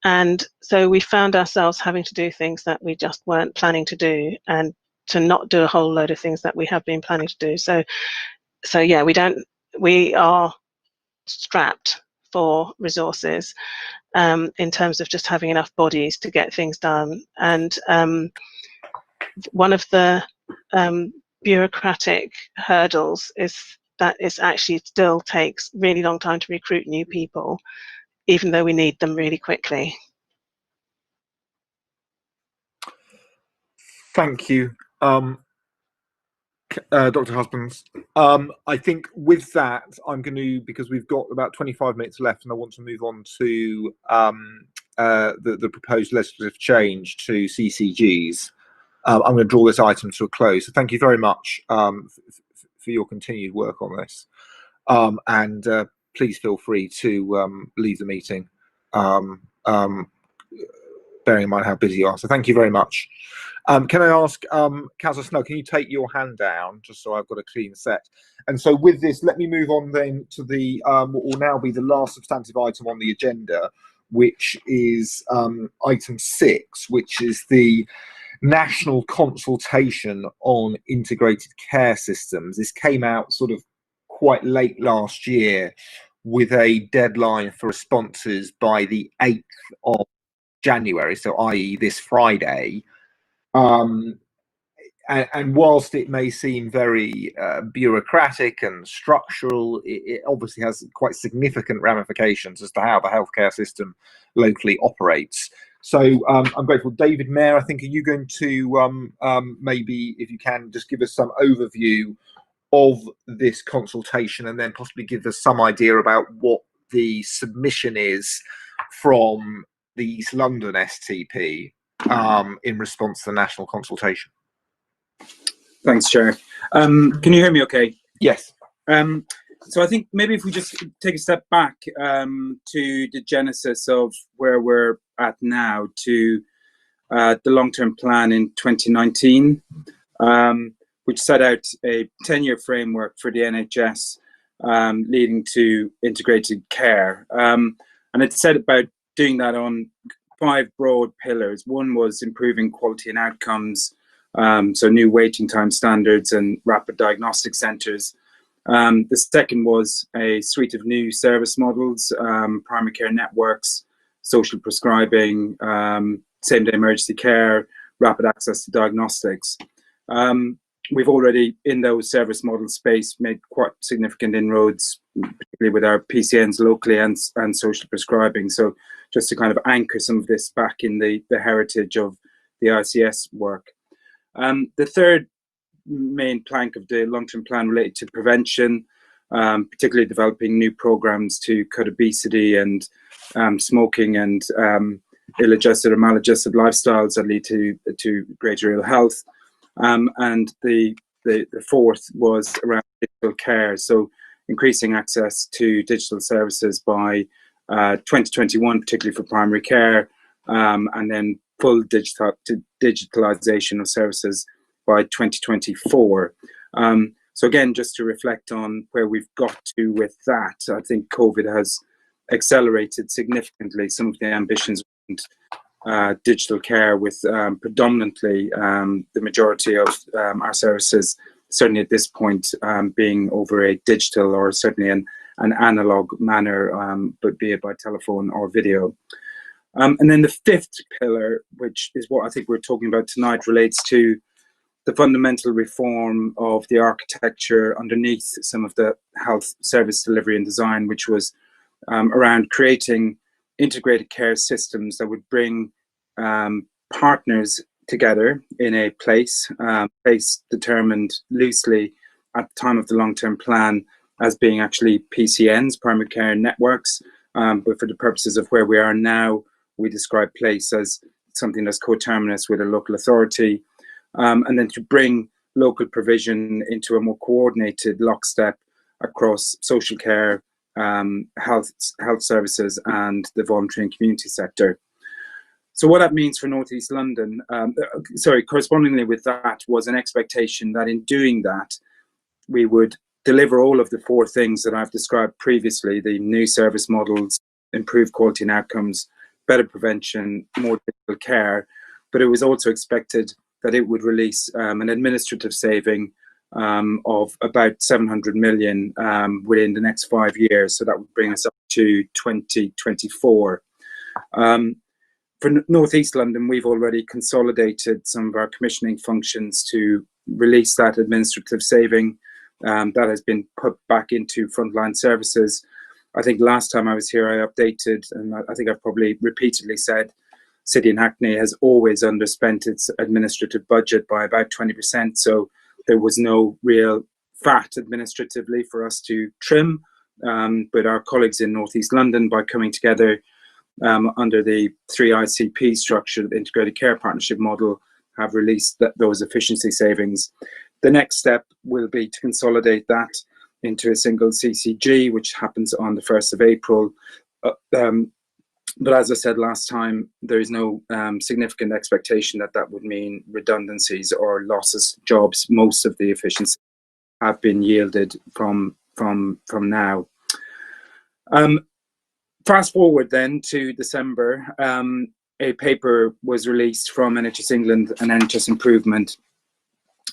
[SPEAKER 11] And so we found ourselves having to do things that we just weren't planning to do, and to not do a whole load of things that we have been planning to do. So yeah, we are strapped for resources in terms of just having enough bodies to get things done. And one of the bureaucratic hurdles is that it actually still takes really long time to recruit new people, even though we need them really quickly.
[SPEAKER 1] Thank you, Dr. Husbands. I think with that, I'm going to, because we've got about 25 minutes left and I want to move on to the proposed legislative change to CCGs, I'm going to draw this item to a close. So thank you very much for your continued work on this. And please feel free to leave the meeting, bearing in mind how busy you are. So thank you very much. Can I ask, Cllr Snell, can you take your hand down just so I've got a clean set? And so with this, let me move on then to the what will now be the last substantive item on the agenda, which is item 6, which is the national consultation on integrated care systems. This came out sort of quite late last year with a deadline for responses by the 8th of January, so i.e. this Friday. And whilst it may seem very bureaucratic and structural, it obviously has quite significant ramifications as to how the healthcare system locally operates. So I'm grateful. David Mayer, I think, are you going to maybe, if you can, just give us some overview of this consultation and then possibly give us some idea about what the submission is from the East London STP in response to the national consultation?
[SPEAKER 14] Thanks, Chair. Can you hear me okay?
[SPEAKER 1] Yes.
[SPEAKER 14] So I think maybe if we just take a step back to the genesis of where we're at now, to the long-term plan in 2019, which set out a 10-year framework for the NHS leading to integrated care. And it set about doing that on 5 broad pillars. One was improving quality and outcomes, so new waiting time standards and rapid diagnostic centres. The second was a suite of new service models, primary care networks, social prescribing, same-day emergency care, rapid access to diagnostics. We've already, in those service model space, made quite significant inroads, particularly with our PCNs locally and social prescribing. So just to kind of anchor some of this back in the heritage of the ICS work. The third main plank of the long-term plan related to prevention, particularly developing new programs to cut obesity and smoking and ill-adjusted or maladjusted lifestyles that lead to greater ill health. And the fourth was around digital care, so increasing access to digital services by 2021, particularly for primary care, and then full digitalization of services by 2024. So again, just to reflect on where we've got to with that, I think COVID has accelerated significantly some of the ambitions around digital care, with predominantly the majority of our services, certainly at this point, being over a digital or certainly an analog manner, but be it by telephone or video. And then the fifth pillar, which is what I think we're talking about tonight, relates to the fundamental reform of the architecture underneath some of the health service delivery and design, which was around creating integrated care systems that would bring partners together in a place determined loosely at the time of the long-term plan as being actually PCNs, primary care networks, but for the purposes of where we are now, we describe place as something that's coterminous with a local authority, and then to bring local provision into a more coordinated lockstep across social care, health services, and the voluntary and community sector. So what that means for North East London, correspondingly with that was an expectation that in doing that, we would deliver all of the 4 things that I've described previously: the new service models, improved quality and outcomes, better prevention, more digital care. But it was also expected that it would release an administrative saving of about 700 million within the next 5 years. So that would bring us up to 2024. For North East London, we've already consolidated some of our commissioning functions to release that administrative saving that has been put back into frontline services. I think last time I was here, I updated, and I think I've probably repeatedly said, City and Hackney has always underspent its administrative budget by about 20%. So there was no real fat administratively for us to trim. But our colleagues in North East London, by coming together under the 3 ICP structure, the Integrated Care Partnership model, have released those efficiency savings. The next step will be to consolidate that into a single CCG, which happens on the 1st of April. But as I said last time, there is no significant expectation that that would mean redundancies or losses of jobs. Most of the efficiencies have been yielded from now. Fast forward then to December, a paper was released from NHS England and NHS Improvement,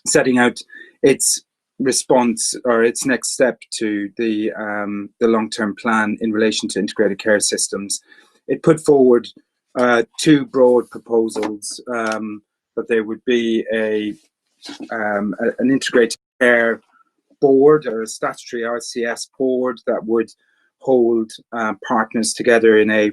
[SPEAKER 14] setting out its response or its next step to the long-term plan in relation to integrated care systems. It put forward 2 broad proposals, that there would be an integrated care board or a statutory ICS board that would hold partners together in a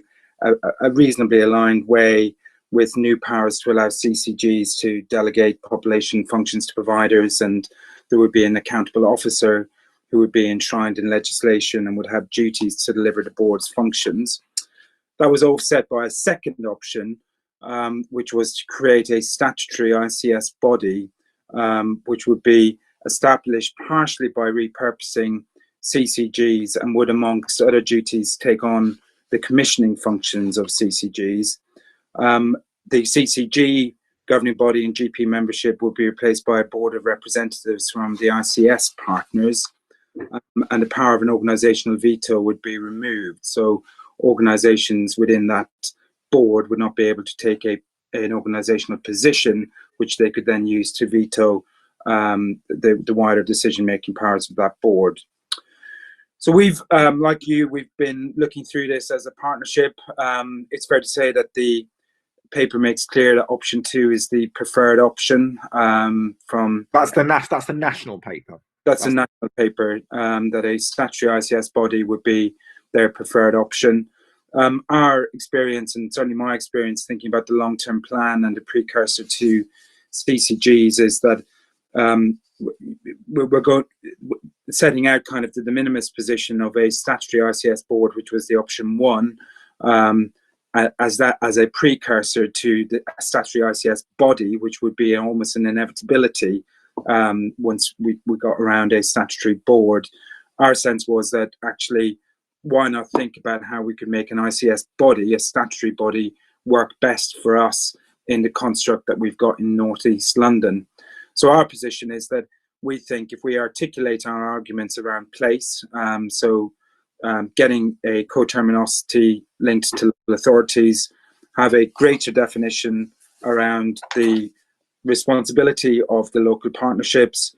[SPEAKER 14] reasonably aligned way, with new powers to allow CCGs to delegate population functions to providers, and there would be an accountable officer who would be enshrined in legislation and would have duties to deliver the board's functions. That was offset by a second option, which was to create a statutory ICS body, which would be established partially by repurposing CCGs and would, amongst other duties, take on the commissioning functions of CCGs. The CCG governing body and GP membership would be replaced by a board of representatives from the ICS partners, and the power of an organisational veto would be removed. So organisations within that board would not be able to take an organisational position, which they could then use to veto the wider decision-making powers of that board. So we've, like you, we've been looking through this as a partnership. It's fair to say that the paper makes clear that option 2 is the preferred option.
[SPEAKER 1] That's the national paper.
[SPEAKER 14] That's a national paper, that a statutory ICS body would be their preferred option. Our experience, and certainly my experience thinking about the long-term plan and the precursor to CCGs, is that we're setting out kind of the de minimis position of a statutory ICS board, which was the option 1, as a precursor to the statutory ICS body, which would be almost an inevitability once we got around a statutory board. Our sense was that actually, why not think about how we could make an ICS body, a statutory body, work best for us in the construct that we've got in North East London. So our position is that we think if we articulate our arguments around place, getting a co-terminosity linked to local authorities, have a greater definition around the responsibility of the local partnerships.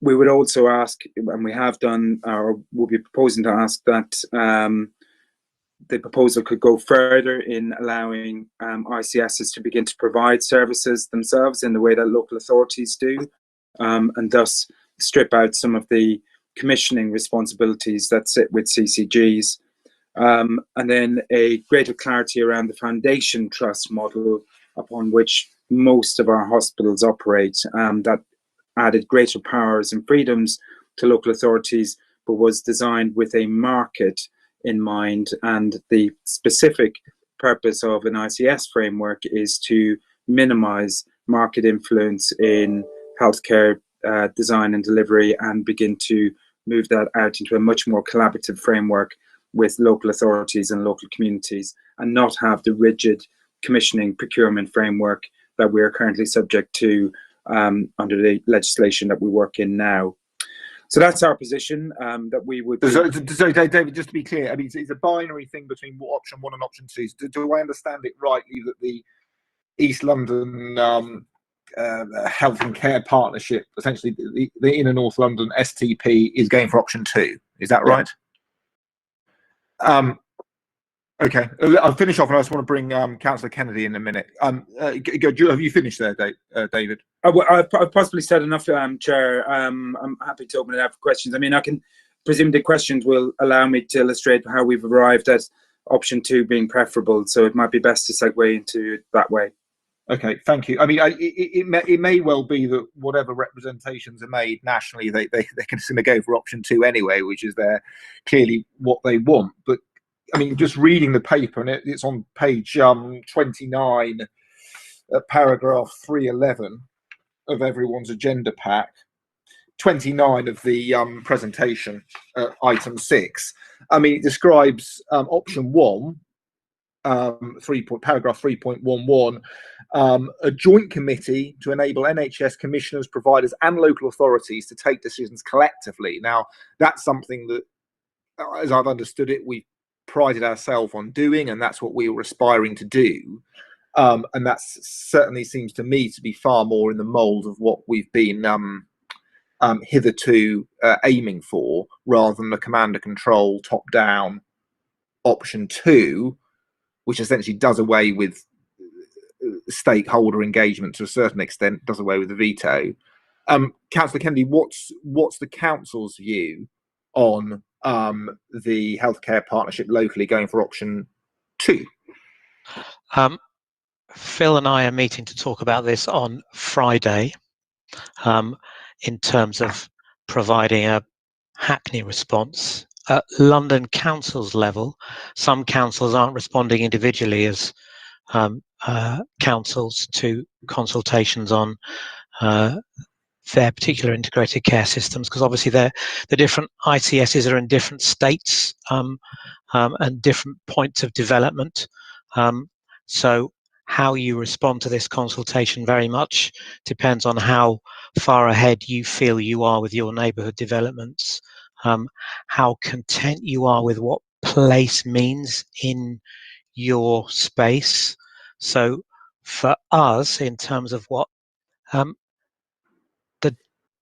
[SPEAKER 14] We would also ask, and we have done, or will be proposing to ask, that the proposal could go further in allowing ICSs to begin to provide services themselves in the way that local authorities do, and thus strip out some of the commissioning responsibilities that sit with CCGs. And then a greater clarity around the foundation trust model upon which most of our hospitals operate, that added greater powers and freedoms to local authorities, but was designed with a market in mind. And the specific purpose of an ICS framework is to minimise market influence in healthcare design and delivery, and begin to move that out into a much more collaborative framework with local authorities and local communities, and not have the rigid commissioning procurement framework that we are currently subject to under the legislation that we work in now. So that's our position, that we would be...
[SPEAKER 1] So David, just to be clear, I mean, it's a binary thing between what option 1 and option 2. Do I understand it rightly that the East London Health and Care Partnership, essentially the Inner North London STP, is going for option 2? Is that right? Okay, I'll finish off, and I just want to bring Councillor Kennedy in a minute. Have you finished there, David?
[SPEAKER 14] I've possibly said enough, Chair. I'm happy to open it up for questions. I mean, I can presume the questions will allow me to illustrate how we've arrived at option 2 being preferable, so it might be best to segue into it that way.
[SPEAKER 1] Okay, thank you. I mean, it may well be that whatever representations are made nationally, they can go for option 2 anyway, which is clearly what they want. But I mean, just reading the paper, and it's on page 29, paragraph 311 of everyone's agenda pack, 29 of the presentation, item 6. I mean, it describes option 1, paragraph 3.11, a joint committee to enable NHS commissioners, providers and local authorities to take decisions collectively. Now, that's something that, as I've understood it, we prided ourselves on doing, and that's what we were aspiring to do. And that certainly seems to me to be far more in the mould of what we've been hitherto aiming for, rather than the command and control top-down option 2, which essentially does away with stakeholder engagement to a certain extent, does away with the veto. Councillor Kennedy, what's the council's view on the healthcare partnership locally going for option 2?
[SPEAKER 15] Phil and I are meeting to talk about this on Friday, in terms of providing a Hackney response. At London Council's level, some councils aren't responding individually as councils to consultations on their particular integrated care systems, because obviously the different ICSs are in different states and different points of development. So how you respond to this consultation very much depends on how far ahead you feel you are with your neighbourhood developments, how content you are with what place means in your space. So for us, in terms of what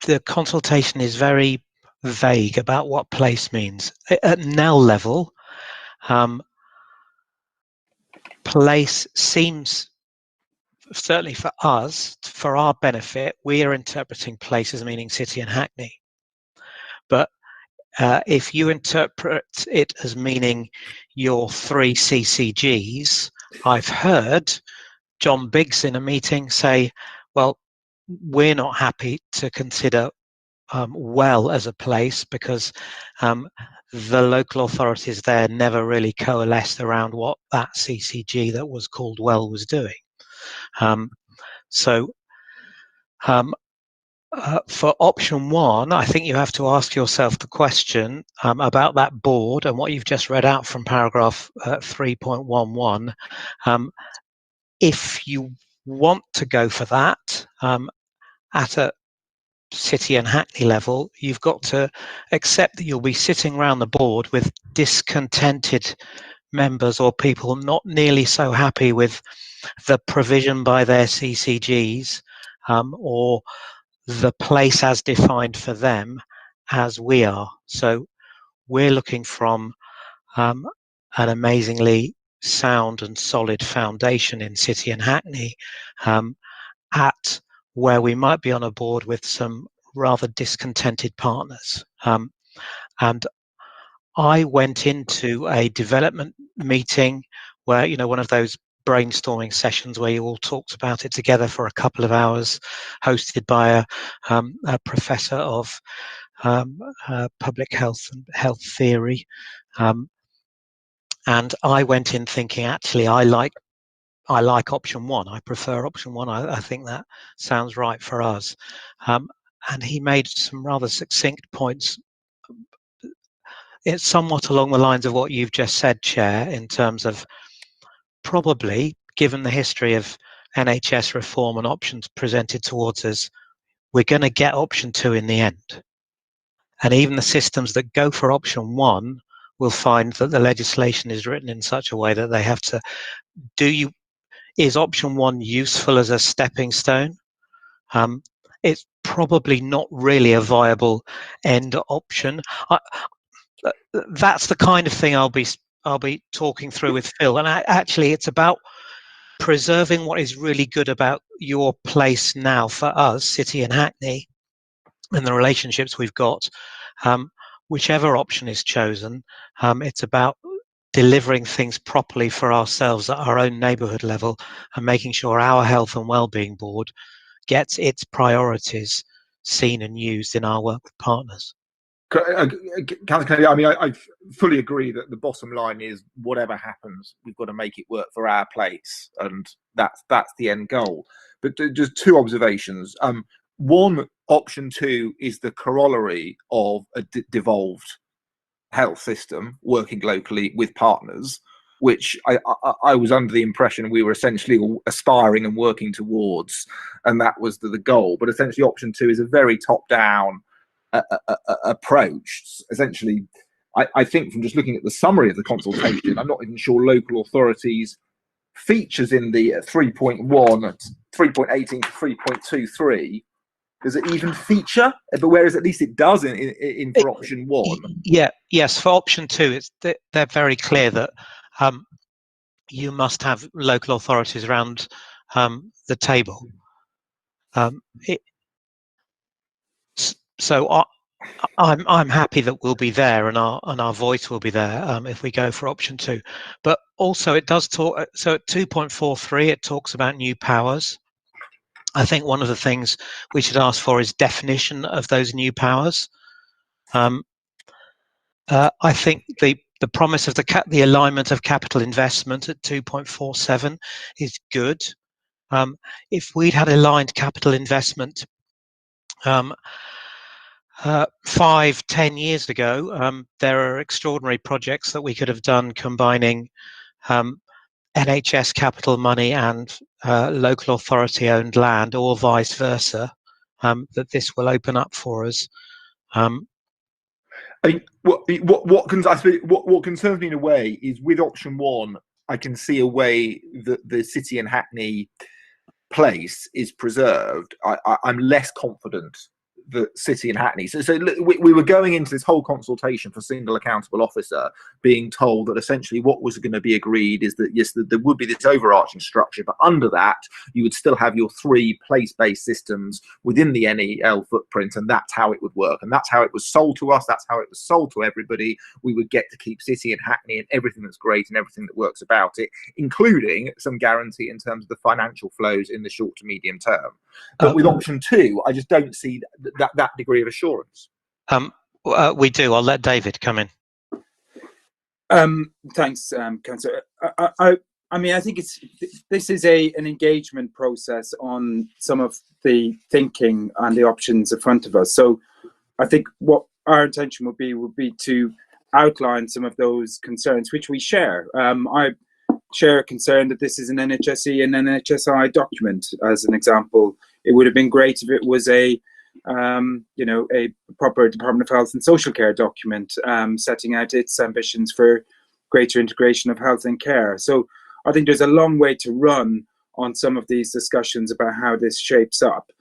[SPEAKER 15] the consultation is very vague about what place means. At NEL level, place seems, certainly for us, for our benefit, we are interpreting place as meaning City and Hackney. But if you interpret it as meaning your 3 CCGs, I've heard John Biggs in a meeting say, well, we're not happy to consider Well as a place because the local authorities there never really coalesced around what that CCG that was called Well was doing. For option 1, I think you have to ask yourself the question about that board and what you've just read out from paragraph 3.11. If you want to go for that at a City and Hackney level, you've got to accept that you'll be sitting around the board with discontented members or people not nearly so happy with the provision by their CCGs or the place as defined for them as we are. So we're looking from an amazingly sound and solid foundation in City and Hackney at where we might be on a board with some rather discontented partners. And I went into a development meeting where, you know, one of those brainstorming sessions where you all talked about it together for a couple of hours, hosted by a professor of public health and health theory. And I went in thinking, actually, I like option 1. I prefer option 1. I think that sounds right for us. And he made some rather succinct points. It's somewhat along the lines of what you've just said, Chair, in terms of probably, given the history of NHS reform and options presented towards us, we're going to get option 2 in the end. And even the systems that go for option 1 will find that the legislation is written in such a way that they have to is option 1 useful as a stepping stone? It's probably not really a viable end option. That's the kind of thing I'll be talking through with Phil. And actually, it's about preserving what is really good about your place now for us, City and Hackney, and the relationships we've got. Whichever option is chosen, it's about delivering things properly for ourselves at our own neighbourhood level and making sure our health and wellbeing board gets its priorities seen and used in our work with partners.
[SPEAKER 1] Councillor Kennedy, I mean, I fully agree that the bottom line is whatever happens, we've got to make it work for our place, and that's the end goal. But just 2 observations. 1, option 2 is the corollary of a devolved health system working locally with partners, which I was under the impression we were essentially all aspiring and working towards, and that was the goal. But essentially option 2 is a very top-down approach. Essentially, I think from just looking at the summary of the consultation, I'm not even sure local authorities features in the 3.1, 3.18 to 3.23. Does it even feature? But whereas at least it does in for option 1.
[SPEAKER 15] Yes, for option 2, they're very clear that you must have local authorities around the table. So I'm happy that we'll be there and our voice will be there if we go for option 2. But also it does talk. So at 2.43, it talks about new powers. I think one of the things we should ask for is definition of those new powers. I think the promise of the alignment of capital investment at 2.47 is good. If we'd had aligned capital investment 5-10 years ago, there are extraordinary projects that we could have done combining NHS capital money and local authority owned land, or vice versa, that this will open up for us.
[SPEAKER 1] I mean, what concerns me in a way is with option 1, I can see a way that the City and Hackney place is preserved, I'm less confident the City and Hackney. So look, we were going into this whole consultation for single accountable officer, being told that essentially what was going to be agreed is that yes, there would be this overarching structure, but under that you would still have your 3 place-based systems within the NEL footprint, and that's how it would work. And that's how it was sold to us. That's how it was sold to everybody. We would get to keep City and Hackney and everything that's great and everything that works about it, including some guarantee in terms of the financial flows in the short to medium term. But with option 2, I just don't see that degree of assurance.
[SPEAKER 15] We do. I'll let David come in.
[SPEAKER 14] Thanks, Councillor. I mean, I think this is an engagement process on some of the thinking and the options in front of us. So I think what our intention would be to outline some of those concerns, which we share. I share a concern that this is an NHSE and NHSI document, as an example. It would have been great if it was a proper Department of Health and Social Care document, setting out its ambitions for greater integration of health and care. So I think there's a long way to run on some of these discussions about how this shapes up.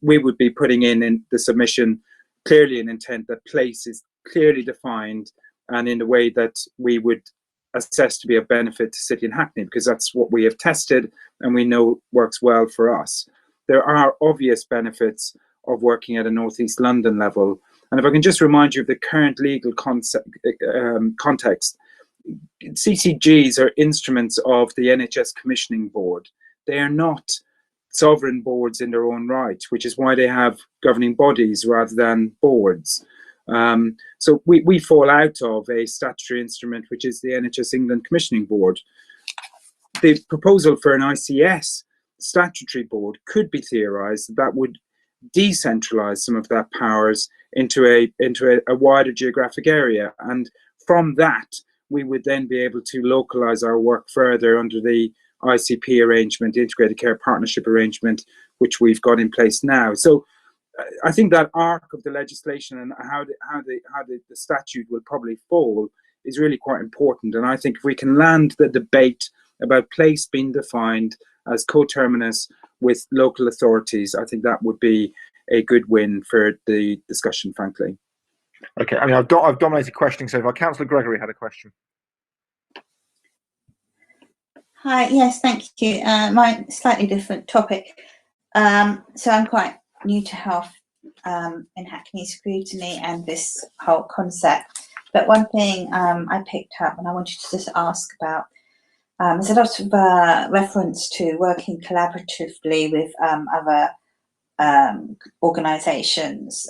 [SPEAKER 14] We would be putting in the submission clearly an intent that place is clearly defined and in a way that we would assess to be of benefit to City and Hackney, because that's what we have tested and we know works well for us. There are obvious benefits of working at a North East London level. And if I can just remind you of the current legal context, CCGs are instruments of the NHS Commissioning Board. They are not sovereign boards in their own right, which is why they have governing bodies rather than boards. So we fall out of a statutory instrument, which is the NHS England Commissioning Board. The proposal for an ICS statutory board could be theorised that would decentralise some of that powers into a wider geographic area, and from that we would then be able to localise our work further under the ICP arrangement, the Integrated Care Partnership arrangement, which we've got in place now. So I think that arc of the legislation and how the statute will probably fall is really quite important. And I think if we can land the debate about place being defined as coterminous with local authorities, I think that would be a good win for the discussion, frankly.
[SPEAKER 1] Okay, I mean, I've dominated questioning so far. Councillor Gregory had a question.
[SPEAKER 3] Hi, yes, thank you. My slightly different topic. So I'm quite new to health in Hackney Scrutiny and this whole concept. But one thing I picked up and I wanted to just ask about, there's a lot of reference to working collaboratively with other organisations,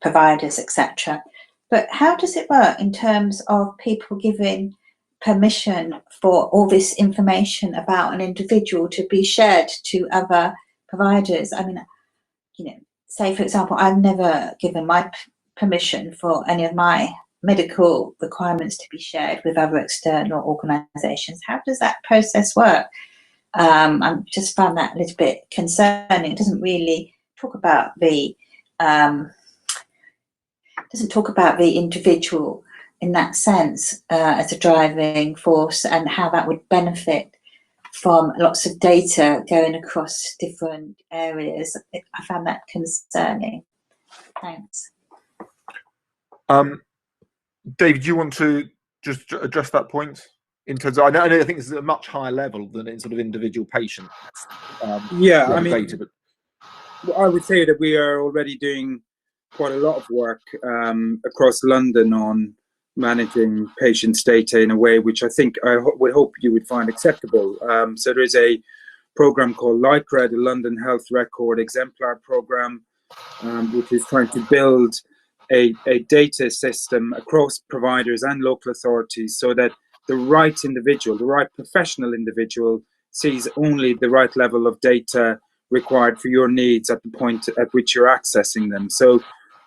[SPEAKER 3] providers, etc. But how does it work in terms of people giving permission for all this information about an individual to be shared to other providers? I mean, say for example, I've never given my permission for any of my medical requirements to be shared with other external organisations. How does that process work? I just found that a little bit concerning. It doesn't really talk about the individual in that sense as a driving force, and how that would benefit from lots of data going across different areas. I found that concerning. Thanks.
[SPEAKER 1] David, do you want to just address that point? In terms of, I think this is a much higher level than in sort of individual patients.
[SPEAKER 14] Yeah, I mean, I would say that we are already doing quite a lot of work across London on managing patients' data in a way which I think would hope you would find acceptable. So there is a program called LICRA, the London Health Record Exemplar Program, which is trying to build a data system across providers and local authorities so that the right individual, the right professional individual, sees only the right level of data required for your needs at the point at which you're accessing them. So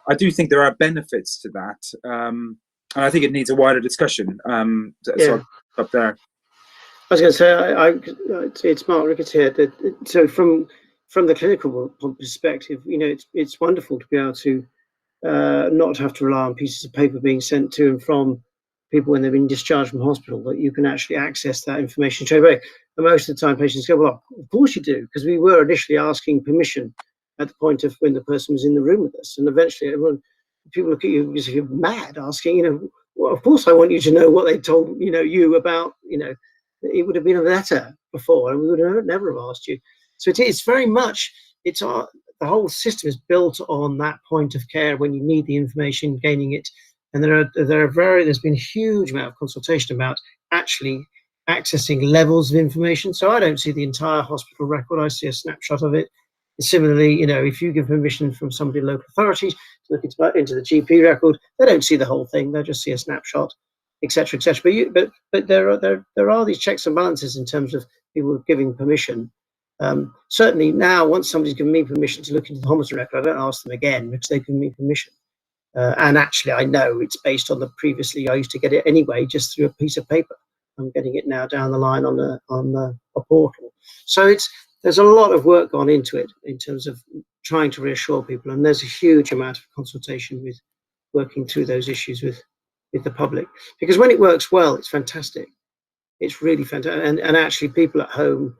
[SPEAKER 14] I do think there are benefits to that. And I think it needs a wider discussion. So up there.
[SPEAKER 10] I was going to say, it's Mark Rickets here. So from the clinical perspective, it's wonderful to be able to not have to rely on pieces of paper being sent to and from people when they've been discharged from hospital, that you can actually access that information straight away. And most of the time patients go, well, of course you do, because we were initially asking permission at the point of when the person was in the room with us. And eventually people look at you as if you're mad, asking, well, of course I want you to know what they told, you about, it would have been a letter before and we would have never have asked you. So it's very much, the whole system is built on that point of care when you need the information, gaining it. And there's been a huge amount of consultation about actually accessing levels of information. So I don't see the entire hospital record, I see a snapshot of it. Similarly, if you give permission from somebody in local authorities to look into the GP record, they don't see the whole thing, they'll just see a snapshot, etc., etc. But there are these checks and balances in terms of people giving permission. Certainly now, once somebody's given me permission to look into the Homerton record, I don't ask them again because they've given me permission. And actually, I know it's based on previously I used to get it anyway, just through a piece of paper. I'm getting it now down the line on a portal. So there's a lot of work gone into it in terms of trying to reassure people, and there's a huge amount of consultation with working through those issues with the public. Because when it works well, it's fantastic. It's really fantastic, and actually people at home,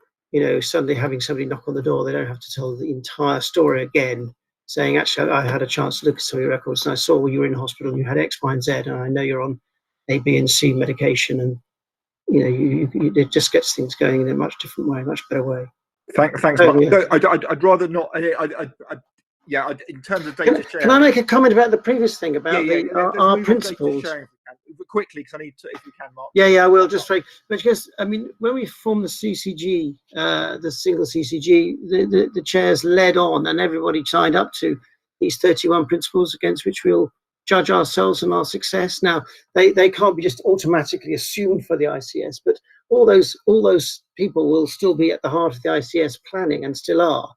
[SPEAKER 10] suddenly having somebody knock on the door, they don't have to tell the entire story again, saying, actually, I had a chance to look at some of your records and I saw you were in hospital and you had X, Y, and Z, and I know you're on A, B, and C medication, and it just gets things going in a much different way, much better way.
[SPEAKER 1] Thanks, Mark. I'd rather not. In terms of data sharing.
[SPEAKER 10] Can I make a comment about the previous thing about our principles?
[SPEAKER 1] Quickly, because I need to, if you can, Mark.
[SPEAKER 10] Yeah, I will, just very, because, when we formed the CCG, the single CCG, the chairs led on and everybody signed up to these 31 principles against which we'll judge ourselves and our success. Now, they can't be just automatically assumed for the ICS, but all those people will still be at the heart of the ICS planning and still are.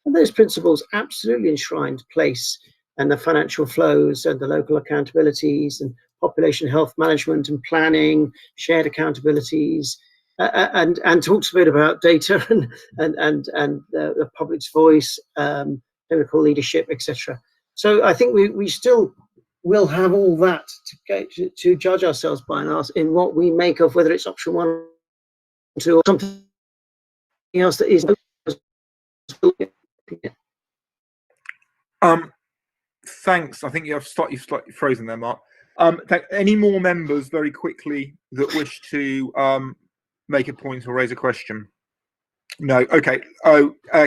[SPEAKER 10] And those principles absolutely enshrined place and the financial flows and the local accountabilities and population health management and planning, shared accountabilities, and talks a bit about data and the public's voice, clinical leadership, etc. So I think we still will have all that to judge ourselves by and ask in what we make of whether it's option 1, 2, or something else that is.
[SPEAKER 1] Thanks. I think you've slightly frozen there, Mark. Any more members very quickly that wish to make a point or raise a question? No. Okay.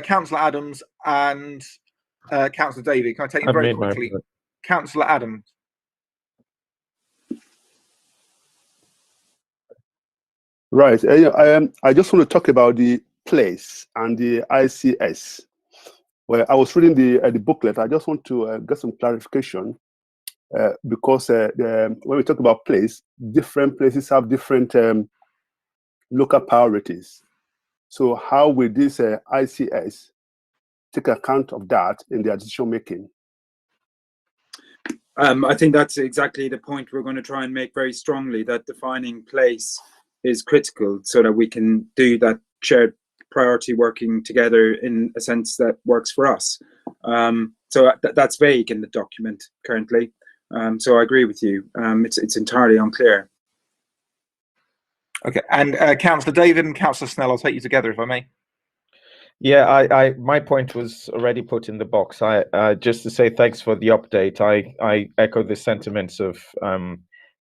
[SPEAKER 1] Councillor Adams and Councillor David. Can I take you very quickly? Councillor Adams.
[SPEAKER 8] Right. I just want to talk about the place and the ICS. Well, I was reading the booklet. I just want to get some clarification because when we talk about place, different places have different local priorities. So how will this ICS take account of that in their decision making?
[SPEAKER 14] I think that's exactly the point we're going to try and make very strongly, that defining place is critical so that we can do that shared priority working together in a sense that works for us. So that's vague in the document currently. So I agree with you. It's entirely unclear.
[SPEAKER 1] Okay, and Councillor David and Councillor Snell, I'll take you together if I may.
[SPEAKER 7] Yeah, my point was already put in the box. Just to say thanks for the update. I echo the sentiments of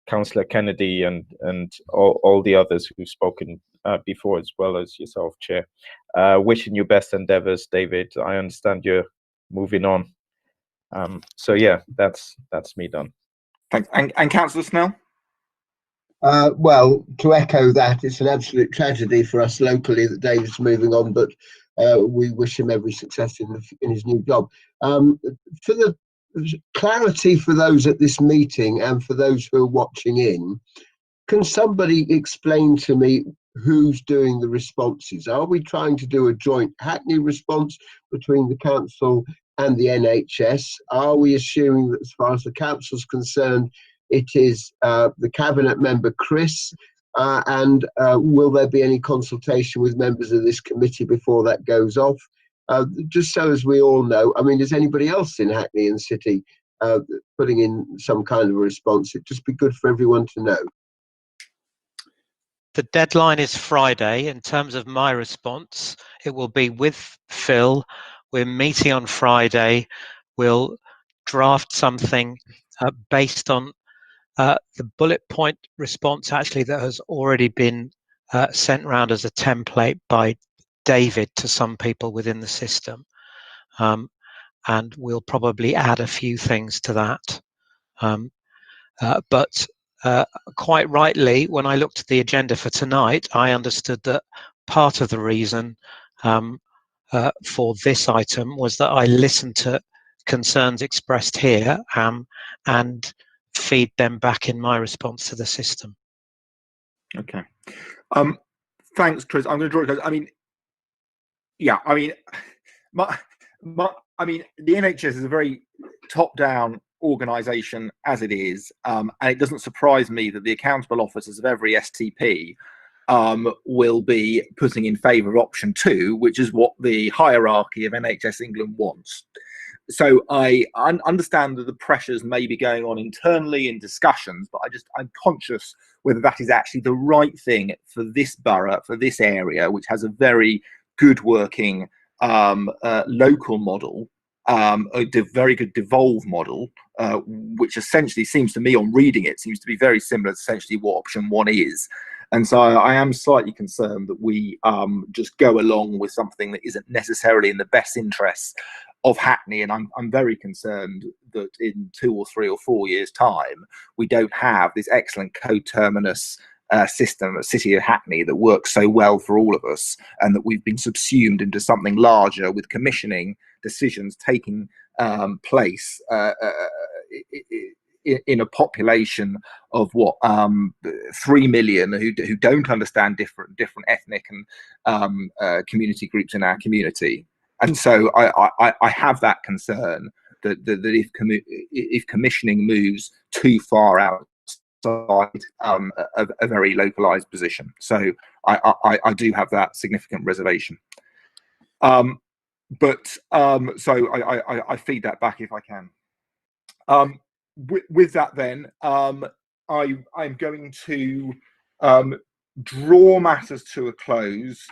[SPEAKER 7] Councillor Kennedy and all the others who've spoken before, as well as yourself, Chair. Wishing you best endeavours, David. I understand you're moving on. So yeah, that's me done.
[SPEAKER 1] Thanks. And Councillor Snell?
[SPEAKER 6] Well, to echo that, it's an absolute tragedy for us locally that David's moving on, but we wish him every success in his new job. For the clarity for those at this meeting and for those who are watching in, can somebody explain to me who's doing the responses? Are we trying to do a joint Hackney response between the council and the NHS? Are we assuming that as far as the council's concerned, it is the cabinet member Chris, and will there be any consultation with members of this committee before that goes off? Just so as we all know, I mean, is anybody else in Hackney and City putting in some kind of a response? It'd just be good for everyone to know.
[SPEAKER 15] the deadline is Friday. In terms of my response, it will be with Phil. We're meeting on Friday. We'll draft something based on the bullet point response actually that has already been sent round as a template by David to some people within the system. And we'll probably add a few things to that. But quite rightly, when I looked at the agenda for tonight, I understood that part of the reason for this item was that I listened to concerns expressed here and feed them back in my response to the system.
[SPEAKER 1] Okay. Thanks, Chris. I'm going to draw it. I mean, yeah. I mean, I mean, the NHS is a very top-down organisation as it is, and it doesn't surprise me that the accountable officers of every STP will be putting in favour of option 2, which is what the hierarchy of NHS England wants. So I understand that the pressures may be going on internally in discussions, but I'm conscious whether that is actually the right thing for this borough, for this area, which has a very good working local model, a very good devolve model, which essentially seems to me, on reading it, seems to be very similar to essentially what option 1 is. And so I am slightly concerned that we just go along with something that isn't necessarily in the best interests of Hackney, and I'm very concerned that in 2 or 3 or 4 years' time we don't have this excellent coterminous system at City of Hackney that works so well for all of us, and that we've been subsumed into something larger with commissioning decisions taking place in a population of what 3 million who don't understand different ethnic and community groups in our community. And so I have that concern that if commissioning moves too far outside a very localized position. So I do have that significant reservation. So I feed that back if I can. With that then, I'm going to draw matters to a close.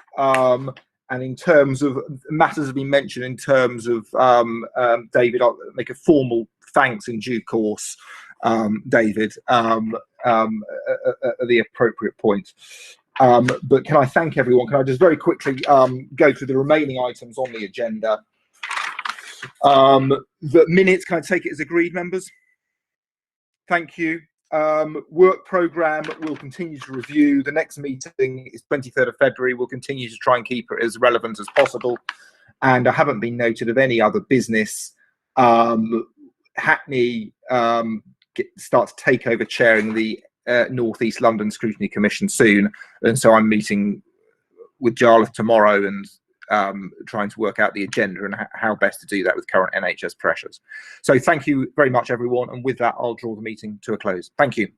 [SPEAKER 1] And in terms of matters have been mentioned in terms of David, I'll make a formal thanks in due course, David, at the appropriate point. But can I thank everyone? Can I just very quickly go through the remaining items on the agenda? The minutes, can I take it as agreed, members? Thank you. Work programme we'll continue to review. The next meeting is 23rd of February. We'll continue to try and keep it as relevant as possible. And I haven't been noted of any other business. Hackney starts to take over chairing the North East London Scrutiny Commission soon. And so I'm meeting with Jarlath tomorrow and trying to work out the agenda and how best to do that with current NHS pressures. So thank you very much, everyone. And with that, I'll draw the meeting to a close. Thank you.